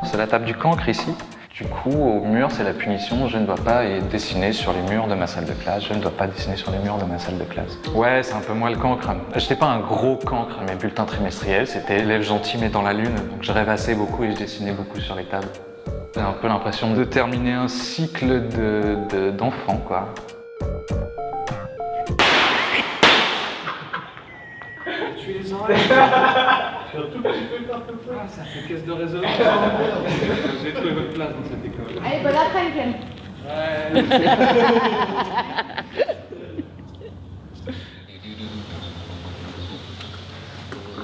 C'est la table du cancre ici. Du coup, au mur, c'est la punition. Je ne dois pas dessiner sur les murs de ma salle de classe. Je ne dois pas dessiner sur les murs de ma salle de classe. Ouais, c'est un peu moi le cancre. J'étais pas un gros cancre. Mes bulletins trimestriels, c'était élève gentil mais dans la lune. Donc je rêvassais beaucoup et je dessinais beaucoup sur les tables. J'ai un peu l'impression de terminer un cycle d'enfant, quoi. Tu les enlèves. Je suis un tout petit peu par peu. Ah, ça fait caisse de résonance. Vous avez trouvé votre place dans cette école. Allez, bon après-midi.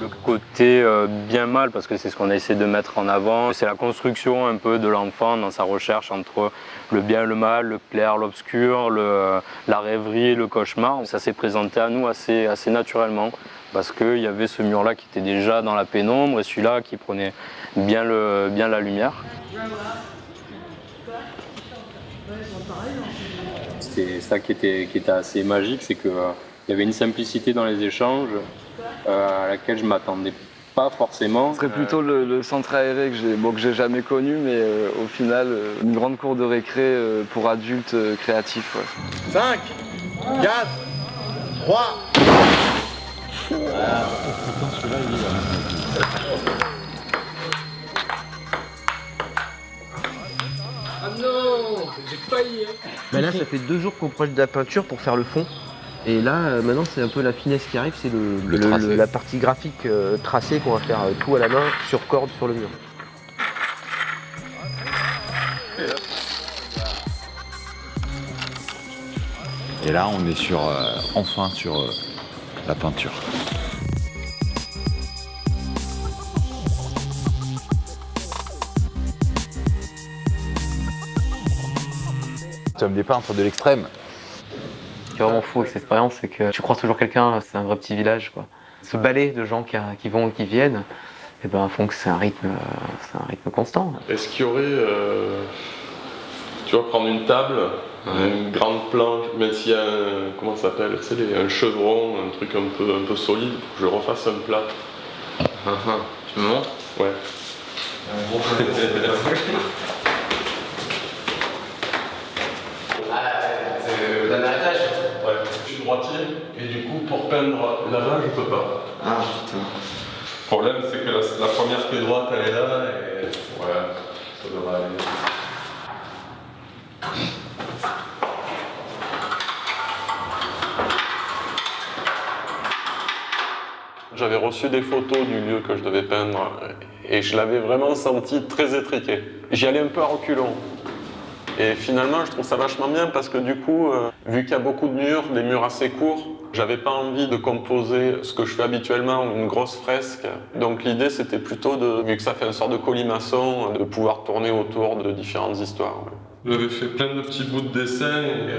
Le côté bien mal, parce que c'est ce qu'on essaie de mettre en avant, c'est la construction un peu de l'enfant dans sa recherche entre le bien et le mal, le clair, l'obscur, la rêverie, le cauchemar. Ça s'est présenté à nous assez naturellement, parce qu'il y avait ce mur-là qui était déjà dans la pénombre et celui-là qui prenait bien la lumière. C'est ça qui était assez magique, c'est qu'il y avait une simplicité dans les échanges à laquelle je ne m'attendais pas forcément. Ce serait plutôt le centre aéré que j'ai jamais connu, mais au final, une grande cour de récré pour adultes créatifs. Ouais. 5, 4, 3. Ah non, j'ai failli. Bah là, ça fait 2 jours qu'on proche de la peinture pour faire le fond. Et là, maintenant, c'est un peu la finesse qui arrive, c'est la partie graphique tracée qu'on va faire tout à la main, sur corde, sur le mur. Et là, on est enfin sur la peinture. Tu aimes des peintres de l'extrême. Ce qui est vraiment fou avec cette expérience, c'est que tu croises toujours quelqu'un, c'est un vrai petit village, quoi. Ce balai de gens qui vont et qui viennent, et ben, font que c'est un rythme constant. Est-ce qu'il y aurait, tu vas prendre une table, une grande planche, même s'il y a comment ça s'appelle, tu sais, un chevron, un truc un peu solide, pour que je refasse un plat. Tu me montres? Ouais. C'est l'améritage? Ouais, je suis droitier et du coup pour peindre là-bas je peux pas. Ah putain. Le problème c'est que la première pied droite elle est là et ouais, ça devrait aller. J'avais reçu des photos du lieu que je devais peindre et je l'avais vraiment senti très étriqué. J'y allais un peu à reculons. Et finalement, je trouve ça vachement bien parce que du coup, vu qu'il y a beaucoup de murs, des murs assez courts, j'avais pas envie de composer ce que je fais habituellement, une grosse fresque. Donc l'idée, c'était plutôt, vu que ça fait une sorte de colimaçon, de pouvoir tourner autour de différentes histoires. Ouais. J'avais fait plein de petits bouts de dessin et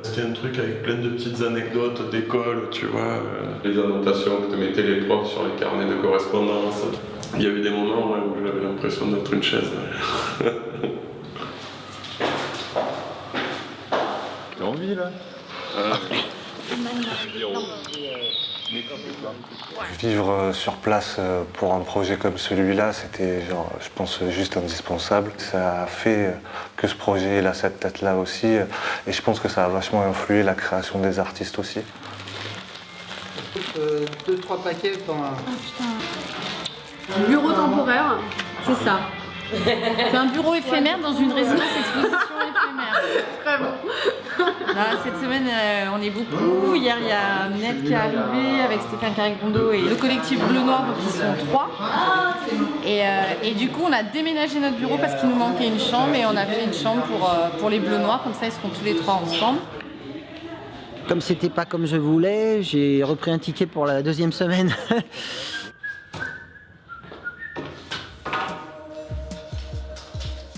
c'était un truc avec plein de petites anecdotes d'école, tu vois. Les annotations que te mettaient les profs sur les carnets de correspondance. Il y a eu des moments où j'avais l'impression d'être une chaise. T'as envie là Vivre sur place pour un projet comme celui-là, c'était, je pense, juste indispensable. Ça a fait que ce projet ait cette tête-là aussi, et je pense que ça a vachement influé la création des artistes aussi. 2-3 paquets dans un... Bureau temporaire, c'est ça. C'est un bureau éphémère dans une résidence exposition éphémère. Vraiment. Là, cette semaine, on est beaucoup. Hier, il y a Ned qui est arrivé avec Stéphane Carré-Condo et le collectif Bleu Noir, donc ils sont 3. Et du coup, on a déménagé notre bureau parce qu'il nous manquait une chambre et on a fait une chambre pour les Bleus Noirs, comme ça ils seront tous les 3 ensemble. Comme c'était pas comme je voulais, j'ai repris un ticket pour la 2e semaine.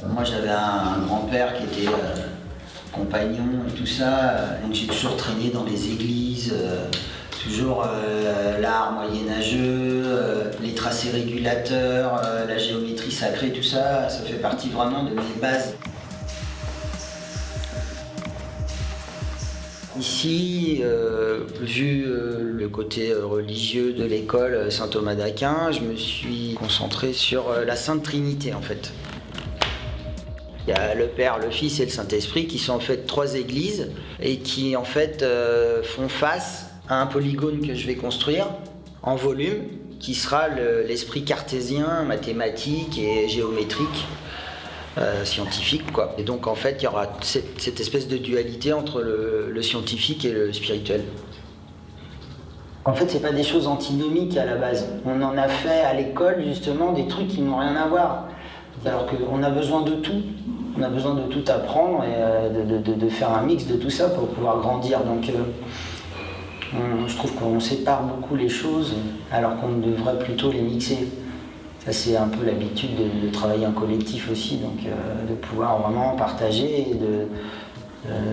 Moi j'avais un grand-père qui était compagnon et tout ça, donc j'ai toujours traîné dans les églises, toujours l'art moyenâgeux, les tracés régulateurs, la géométrie sacrée, tout ça, ça fait partie vraiment de mes bases. Ici, vu le côté religieux de l'école Saint-Thomas d'Aquin, je me suis concentré sur la Sainte Trinité en fait. Il y a le Père, le Fils et le Saint-Esprit qui sont en fait 3 églises et qui en fait font face à un polygone que je vais construire en volume qui sera l'esprit cartésien, mathématique et géométrique. Scientifique quoi. Et donc en fait il y aura cette espèce de dualité entre le scientifique et le spirituel. En fait c'est pas des choses antinomiques à la base. On en a fait à l'école justement des trucs qui n'ont rien à voir. Alors qu'on a besoin de tout. On a besoin de tout apprendre et de faire un mix de tout ça pour pouvoir grandir. Donc je trouve qu'on sépare beaucoup les choses alors qu'on devrait plutôt les mixer. Ça, c'est un peu l'habitude de travailler en collectif aussi, donc de pouvoir vraiment partager et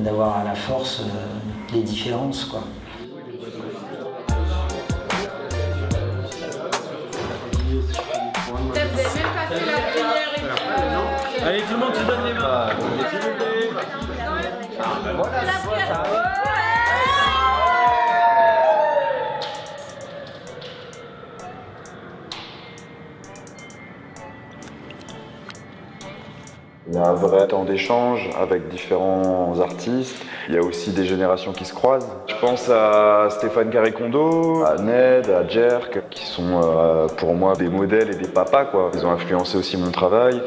d'avoir à la force les différences, quoi. Allez, tout le monde se donne les mains. Il y a un vrai temps d'échange avec différents artistes. Il y a aussi des générations qui se croisent. Je pense à Stéphane Carré-Condo, à Ned, à Jerk, qui sont pour moi des modèles et des papas, quoi. Ils ont influencé aussi mon travail.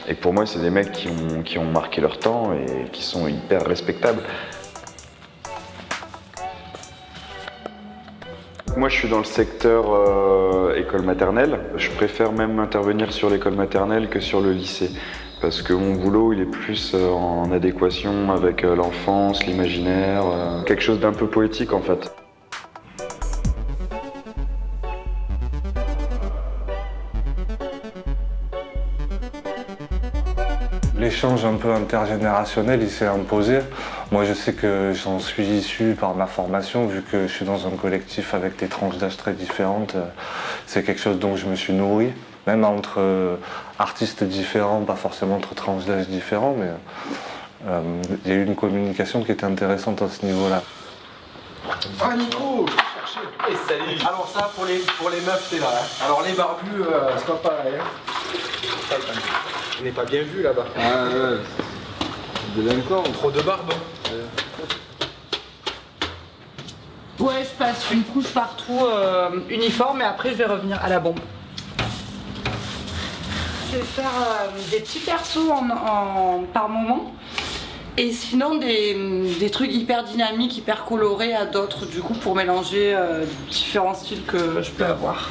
Et pour moi, c'est des mecs qui ont marqué leur temps et qui sont hyper respectables. Moi, je suis dans le secteur école maternelle. Je préfère même intervenir sur l'école maternelle que sur le lycée. Parce que mon boulot, il est plus en adéquation avec l'enfance, l'imaginaire, quelque chose d'un peu poétique en fait. L'échange un peu intergénérationnel, il s'est imposé. Moi, je sais que j'en suis issu par ma formation, vu que je suis dans un collectif avec des tranches d'âge très différentes. C'est quelque chose dont je me suis nourri. Même entre artistes différents, pas forcément entre tranches d'âge différents, mais il y a eu une communication qui était intéressante à ce niveau-là. Ah Nico, chercher. Et salut. Alors ça, pour les meufs, t'es là. Hein. Alors les barbus, c'est pas pareil. Hein. On n'est pas bien vu là-bas. Ah ouais, délinquant. Trop de barbe. Ouais, je passe une couche partout uniforme et après je vais revenir à la bombe. Je vais faire des petits persos par moment et sinon des trucs hyper dynamiques, hyper colorés à d'autres du coup pour mélanger différents styles que je peux avoir.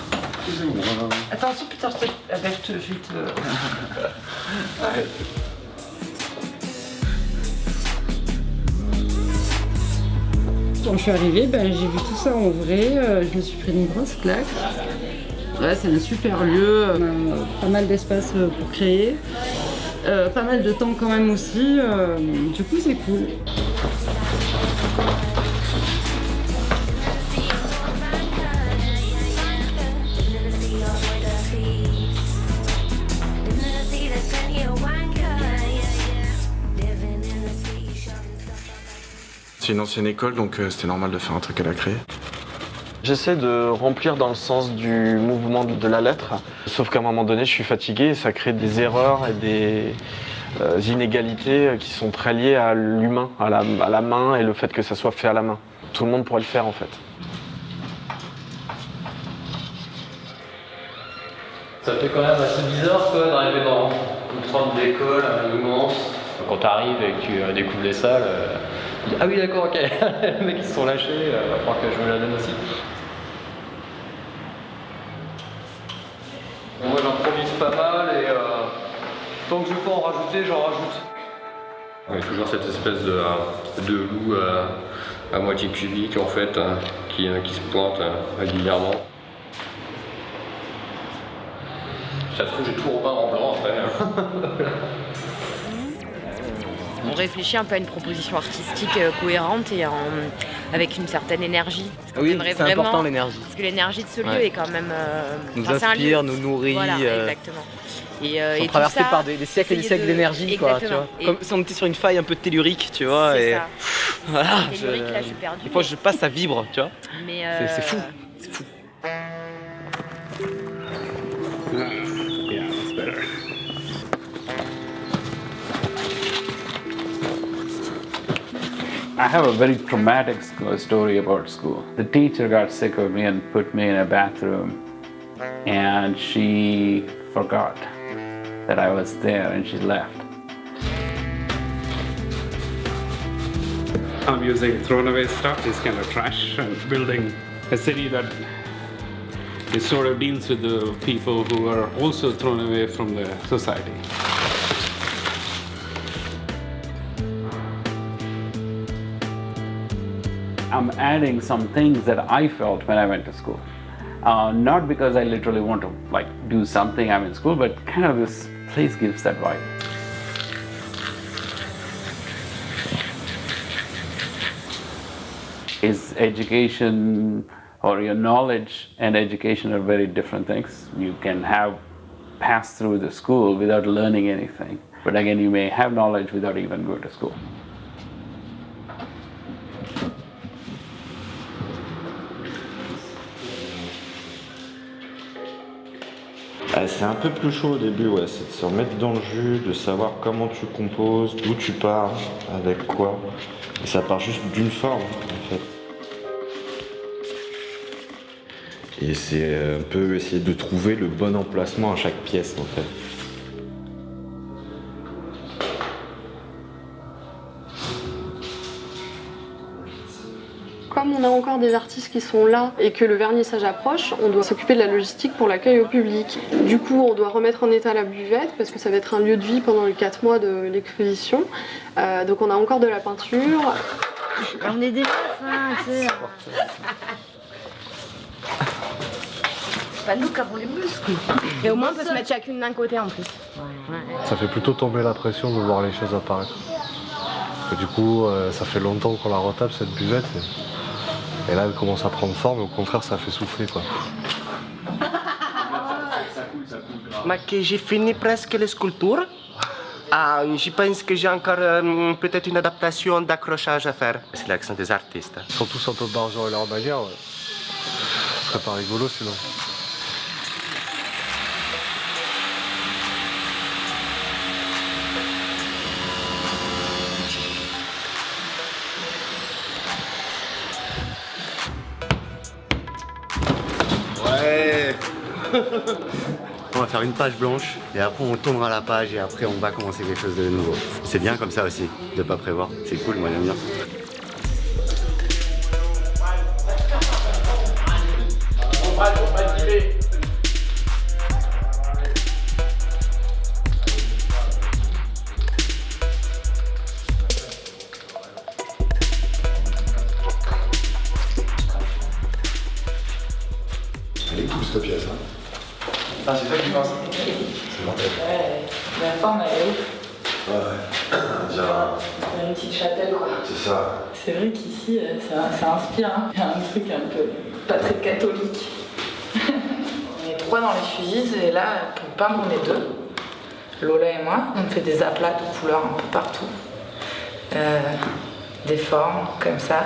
Attention putain, je vais te... Quand je suis arrivée, j'ai vu tout ça en vrai, je me suis pris une grosse claque. Ouais, c'est un super lieu, on a pas mal d'espace pour créer, pas mal de temps quand même aussi, du coup c'est cool. C'est une ancienne école, donc c'était normal de faire un truc qu'elle a créé. J'essaie de remplir dans le sens du mouvement de la lettre, sauf qu'à un moment donné, je suis fatigué et ça crée des erreurs et des inégalités qui sont très liées à l'humain, à la main et le fait que ça soit fait à la main. Tout le monde pourrait le faire en fait. Ça fait quand même assez bizarre quoi, d'arriver dans une sorte d'école immense. Quand tu arrives et que tu découvres les salles, tu dis ah oui d'accord, ok, les mecs ils se sont lâchés, il va falloir que je me la donne aussi. Bon, moi j'improvise pas mal et tant que je peux en rajouter, j'en rajoute. Il y a toujours cette espèce de loup à moitié cubique en fait, qui se pointe régulièrement. Ça se trouve, j'ai tout repeint en blanc après. On réfléchit un peu à une proposition artistique cohérente et avec une certaine énergie. Oui, c'est important l'énergie. Parce que l'énergie de ce lieu est quand même... nous inspire, nous nourrit. Voilà, exactement. Ils sont traversés par des siècles et des siècles d'énergie, quoi, tu vois. Comme si on était sur une faille un peu tellurique, tu vois. C'est et ça. Voilà. Tellurique, là, j'ai perdu. Des fois, je passe, ça vibre, tu vois. Mais c'est fou. C'est fou. Yeah, that's better. I have a very traumatic story about school. The teacher got sick of me and put me in a bathroom, and she forgot that I was there and she left. I'm using thrown away stuff, this kind of trash, and building a city that it sort of deals with the people who are also thrown away from the society. I'm adding some things that I felt when I went to school. Not because I literally want to do something I'm in school, but kind of this place gives that vibe. Is education or your knowledge and education are very different things. You can pass through the school without learning anything. But again, you may have knowledge without even going to school. C'est un peu plus chaud au début, ouais, c'est de se remettre dans le jus, de savoir comment tu composes, d'où tu pars, avec quoi. Et ça part juste d'une forme, en fait. Et c'est un peu essayer de trouver le bon emplacement à chaque pièce, en fait. Comme on a encore des artistes qui sont là et que le vernissage approche, on doit s'occuper de la logistique pour l'accueil au public. Du coup, on doit remettre en état la buvette parce que ça va être un lieu de vie pendant les 4 mois de l'exposition. Donc on a encore de la peinture. On est des meufs, hein, tu sais. C'est pas nous qui avons les muscles. Et au moins, on peut se mettre chacune d'un côté en plus. Ça fait plutôt tomber la pression de voir les choses apparaître. Et du coup, ça fait longtemps qu'on la retape cette buvette. Et là, elle commence à prendre forme, et au contraire, ça fait souffler, quoi. J'ai fini presque les sculptures. Je pense que j'ai encore peut-être une adaptation d'accrochage à faire. C'est l'accent des artistes. Ils sont tous un peu bargeons et leur manière, ouais. Ce serait pas rigolo sinon. Ouais. On va faire une page blanche et après on tournera la page et après on va commencer quelque chose de nouveau. C'est bien comme ça aussi, de pas prévoir. C'est cool, moi j'aime bien. Elle est cool cette pièce, hein. Ah, c'est ça que tu penses? C'est mortel. Ouais, la forme elle est ouf. Ouais, déjà. C'est une petite chapelle quoi. C'est ça. C'est vrai qu'ici ça inspire, hein. Il y a un truc un peu pas très catholique. On est 3 dans les fusises et là pour peindre on est 2. Lola et moi, on fait des aplats de couleurs un peu partout. Des formes comme ça.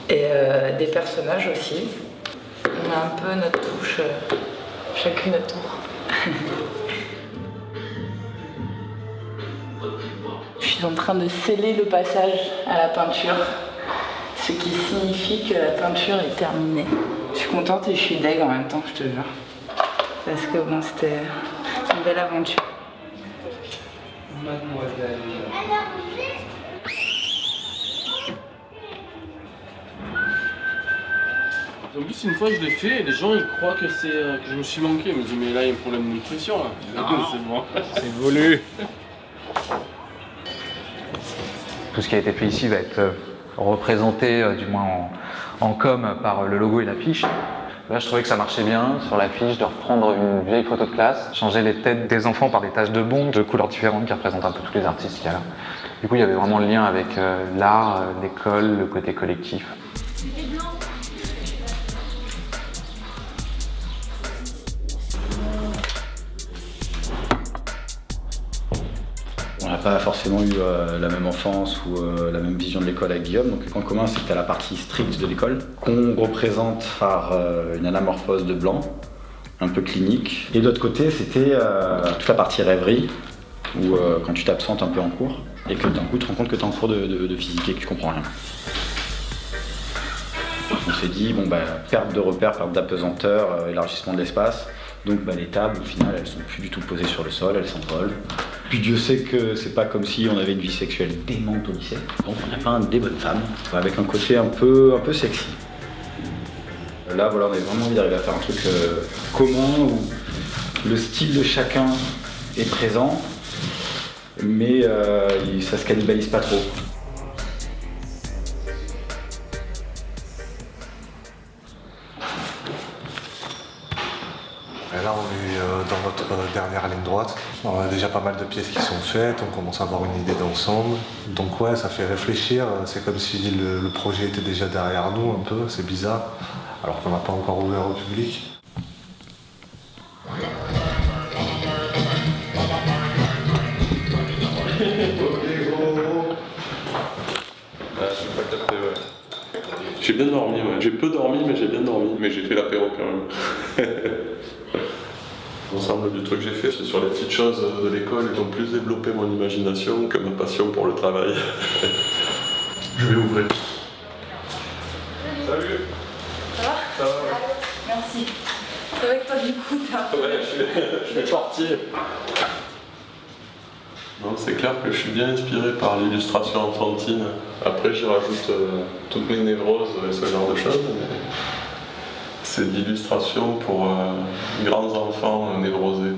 Et des personnages aussi. On a un peu notre touche, chacune notre tour. Je suis en train de sceller le passage à la peinture, ce qui signifie que la peinture est terminée. Je suis contente et je suis deg en même temps, je te jure. parce que bon, c'était une belle aventure. Mademoiselle. En plus, une fois je l'ai fait, et les gens ils croient que c'est que je me suis manqué. Ils me disent, mais là il y a un problème de nutrition. Là. C'est bon, c'est voulu. Tout ce qui a été fait ici va être représenté, du moins en com, par le logo et l'affiche. Là, je trouvais que ça marchait bien sur l'affiche de reprendre une vieille photo de classe, changer les têtes des enfants par des taches de bombe de couleurs différentes qui représentent un peu tous les artistes qu'il y a là. Du coup, il y avait vraiment le lien avec l'art, l'école, le côté collectif. On n'a pas forcément eu la même enfance ou la même vision de l'école avec Guillaume. Donc, le point commun, c'est que tu as la partie stricte de l'école, qu'on représente par une anamorphose de blanc, un peu clinique. Et de l'autre côté, c'était toute la partie rêverie, où quand tu t'absentes un peu en cours, et que d'un coup, tu te rends compte que tu es en cours de physique et que tu comprends rien. On s'est dit, bon, perte de repères, perte d'apesanteur, élargissement de l'espace. Donc les tables, au final, elles sont plus du tout posées sur le sol, elles s'envolent. Puis Dieu sait que c'est pas comme si on avait une vie sexuelle démente au lycée. Donc on a peint des bonnes femmes, avec un côté un peu sexy. Là, voilà, on avait vraiment envie d'arriver à faire un truc commun, où le style de chacun est présent, mais ça se cannibalise pas trop. Et là, on est dans notre dernière ligne droite. On a déjà pas mal de pièces qui sont faites, on commence à avoir une idée d'ensemble. Donc ouais, ça fait réfléchir. C'est comme si le projet était déjà derrière nous un peu, c'est bizarre, alors qu'on n'a pas encore ouvert au public. J'ai bien dormi, ouais. J'ai peu dormi, mais j'ai bien dormi. Mais j'ai fait l'apéro quand même. L'ensemble du truc que j'ai fait, c'est sur les petites choses de l'école et donc plus développer mon imagination que ma passion pour le travail. Je vais ouvrir. Salut. Ça va? Ça va, ouais. Merci. C'est vrai que toi, du coup, t'as... Ouais, je fais partie. Non, c'est clair que je suis bien inspiré par l'illustration enfantine. Après, j'y rajoute toutes mes névroses et ce genre de choses. Mais c'est de l'illustration pour grands enfants névrosés.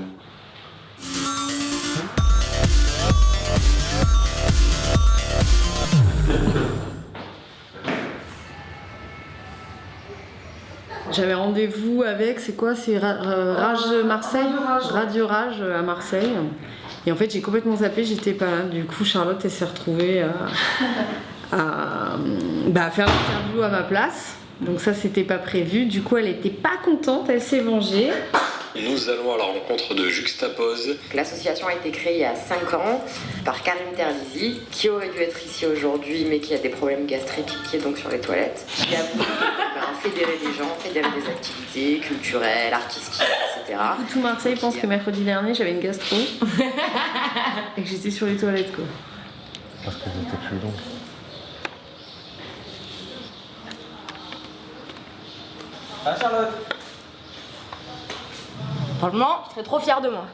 J'avais rendez-vous avec, c'est quoi? C'est Rage Marseille? Radio Rage à Marseille. Et en fait, j'ai complètement zappé, j'étais pas là. Du coup, Charlotte, elle s'est retrouvée à faire l'interview à ma place. Donc ça, c'était pas prévu. Du coup, elle était pas contente, elle s'est vengée. Nous allons à la rencontre de Juxtapose. L'association a été créée il y a 5 ans par Karim Terlizi, qui aurait dû être ici aujourd'hui, mais qui a des problèmes gastriques, qui est donc sur les toilettes. Qui a voulu fédérer des gens, fédérer des activités culturelles, artistiques, etc. Tout Marseille pense que mercredi dernier, j'avais une gastro. Et que j'étais sur les toilettes, quoi. Parce que j'étais plus long. Ah, Charlotte. Franchement, je serais trop fière de moi.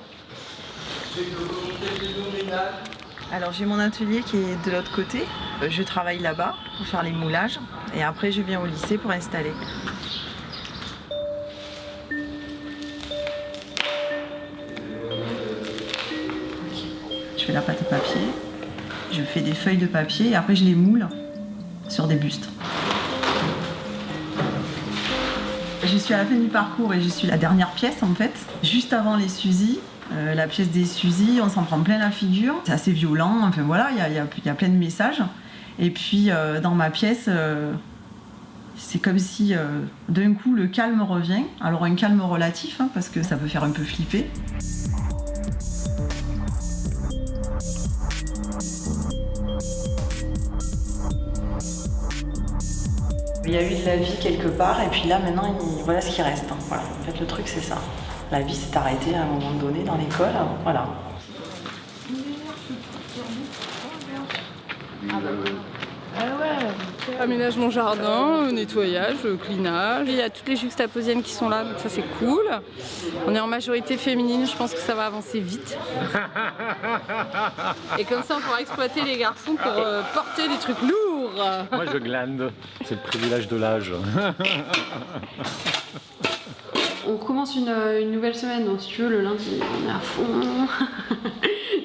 Alors j'ai mon atelier qui est de l'autre côté. Je travaille là-bas pour faire les moulages et après je viens au lycée pour installer. Je fais la pâte à papier, je fais des feuilles de papier et après je les moule sur des bustes. Je suis à la fin du parcours et je suis la dernière pièce en fait, juste avant les Suzy. La pièce des Suzy, on s'en prend plein la figure. C'est assez violent, enfin voilà, il y a plein de messages. Et puis dans ma pièce, c'est comme si d'un coup le calme revient. Alors un calme relatif, hein, parce que ça peut faire un peu flipper. Il y a eu de la vie quelque part et puis là maintenant voilà ce qui reste. Hein. Voilà. En fait le truc c'est ça. La vie s'est arrêtée à un moment donné dans l'école, voilà. Ah ouais. Aménagement jardin, nettoyage, cleanage. Il y a toutes les juxtaposiennes qui sont là, donc ça c'est cool. On est en majorité féminine, je pense que ça va avancer vite. Et comme ça on pourra exploiter les garçons pour porter des trucs lourds. Moi je glande, c'est le privilège de l'âge. On commence une nouvelle semaine, donc si tu veux, le lundi, on est à fond.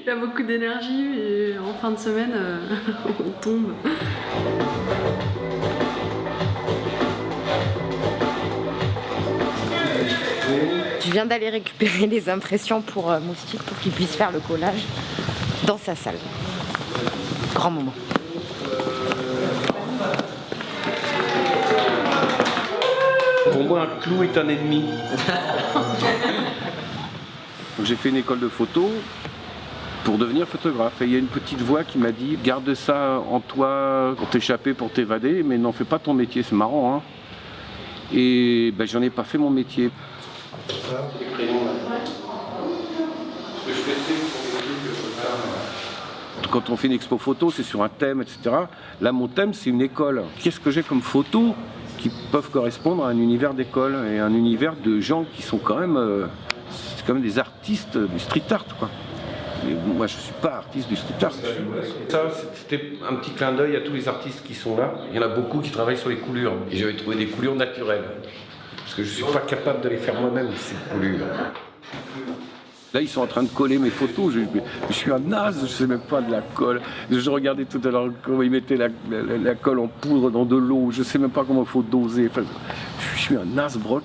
Il y a beaucoup d'énergie et en fin de semaine, on tombe. Je viens d'aller récupérer les impressions pour Moustique pour qu'il puisse faire le collage dans sa salle. Grand moment. Pour moi, un clou est un ennemi. J'ai fait une école de photo pour devenir photographe. Et il y a une petite voix qui m'a dit « Garde ça en toi pour t'échapper, pour t'évader, mais n'en fais pas ton métier, c'est marrant. Hein ». Et ben, j'en ai pas fait mon métier. Quand on fait une expo photo, c'est sur un thème, etc. Là, mon thème, c'est une école. Qu'est-ce que j'ai comme photos qui peuvent correspondre à un univers d'école et un univers de gens qui sont quand même, c'est quand même des artistes du street art, quoi. Mais moi, je ne suis pas artiste du street art. Ça, c'était un petit clin d'œil à tous les artistes qui sont là. Il y en a beaucoup qui travaillent sur les coulures. Et j'avais trouvé des coulures naturelles. Parce que je ne suis pas capable de les faire moi-même, ces coulures. Là, ils sont en train de coller mes photos. Je suis un naze, je ne sais même pas de la colle. Je regardais tout à l'heure comment ils mettaient la colle en poudre dans de l'eau. Je ne sais même pas comment il faut doser. Enfin, je suis un naze broc.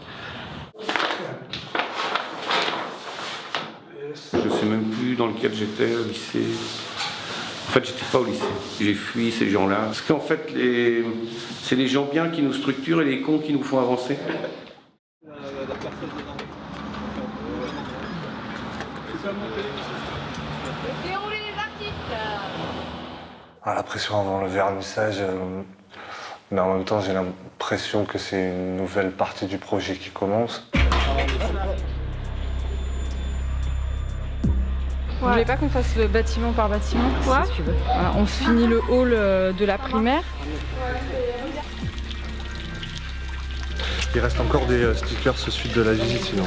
Je ne sais même plus dans lequel j'étais au lycée. En fait, j'étais pas au lycée. J'ai fui ces gens-là. Parce qu'en fait, c'est les gens bien qui nous structurent et les cons qui nous font avancer. Ah, la pression avant le vernissage, mais en même temps j'ai l'impression que c'est une nouvelle partie du projet qui commence. Vous voulez pas qu'on fasse le bâtiment par bâtiment? Ouais. Si tu veux. Voilà, on se finit le hall de la primaire. Il reste encore des stickers suite de la visite sinon.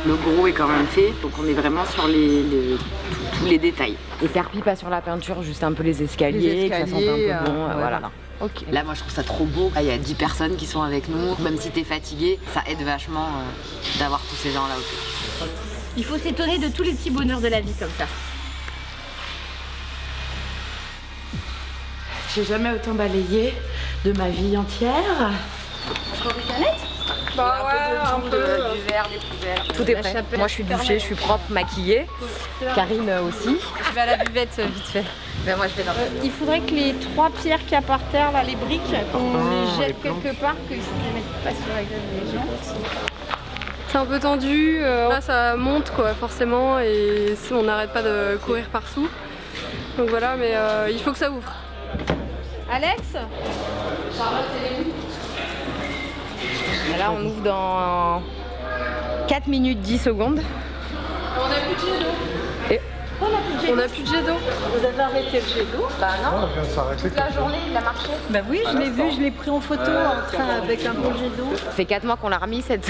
Le gros est quand même fait, donc on est vraiment sur tous les détails. Et serpille pas sur la peinture, juste un peu les escaliers, que ça sente un peu bon, voilà. Okay. Là, moi, je trouve ça trop beau. Il y a 10 personnes qui sont avec nous. Même si t'es fatigué, ça aide vachement d'avoir tous ces gens-là autour. Il faut s'étonner de tous les petits bonheurs de la vie comme ça. J'ai jamais autant balayé de ma vie entière. Encore des canettes? Bah ouais, un peu du verre, des poubelles. Tout est prêt. Moi, je suis douchée, je suis propre, maquillée. Karine aussi. Je vais à la buvette vite fait. Ben moi, je vais dans il faudrait que les 3 pierres qu'il y a par terre, là, les briques, qu'on les jette quelque part, qu'ils ne les mettent pas sur la gueule des gens. C'est un peu tendu, là ça monte quoi forcément et on n'arrête pas de courir partout. Donc voilà, mais il faut que ça ouvre. Alex? Là on ouvre dans 4 minutes 10 secondes. On n'a plus de jet d'eau. On n'a plus de jet d'eau. Vous avez arrêté le jet d'eau? Bah non. On vient de s'arrêter. Toute la journée il a marché. Bah oui, je l'ai vu, je l'ai pris en photo en train avec un beau jet d'eau. Ça fait 4 mois qu'on l'a remis cette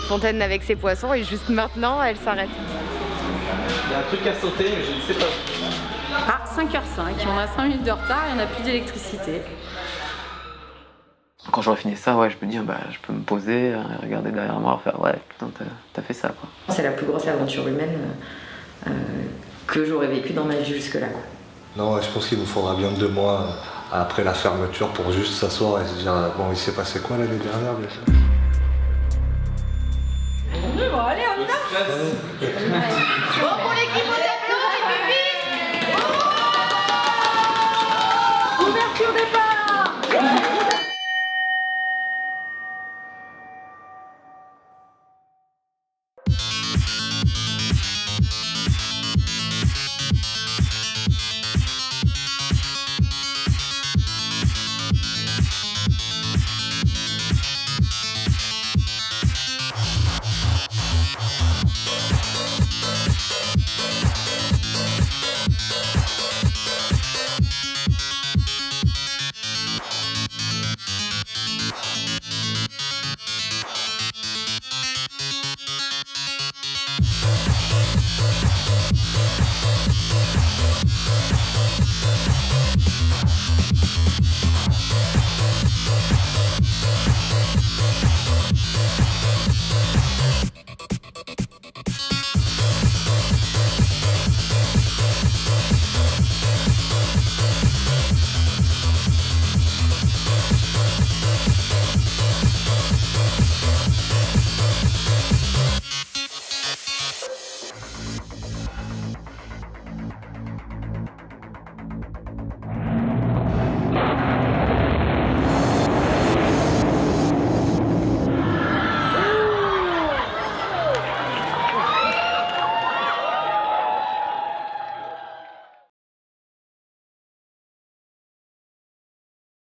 fontaine avec ses poissons et juste maintenant elle s'arrête. Il y a un truc à sauter mais je ne sais pas. Ah, 5h05, on a 5 minutes de retard et on n'a plus d'électricité. Quand j'aurai fini ça, ouais, je peux dire, bah, je peux me poser, regarder derrière moi, faire, ouais, putain, t'as fait ça, quoi. C'est la plus grosse aventure humaine que j'aurais vécue dans ma vie jusque-là. Non, je pense qu'il nous faudra bien 2 mois après la fermeture pour juste s'asseoir et se dire bon, il s'est passé quoi l'année dernière déjà. Bon, allez, on y va. Bon, pour l'équipe, on t'applaudit, vite. Ouverture départ.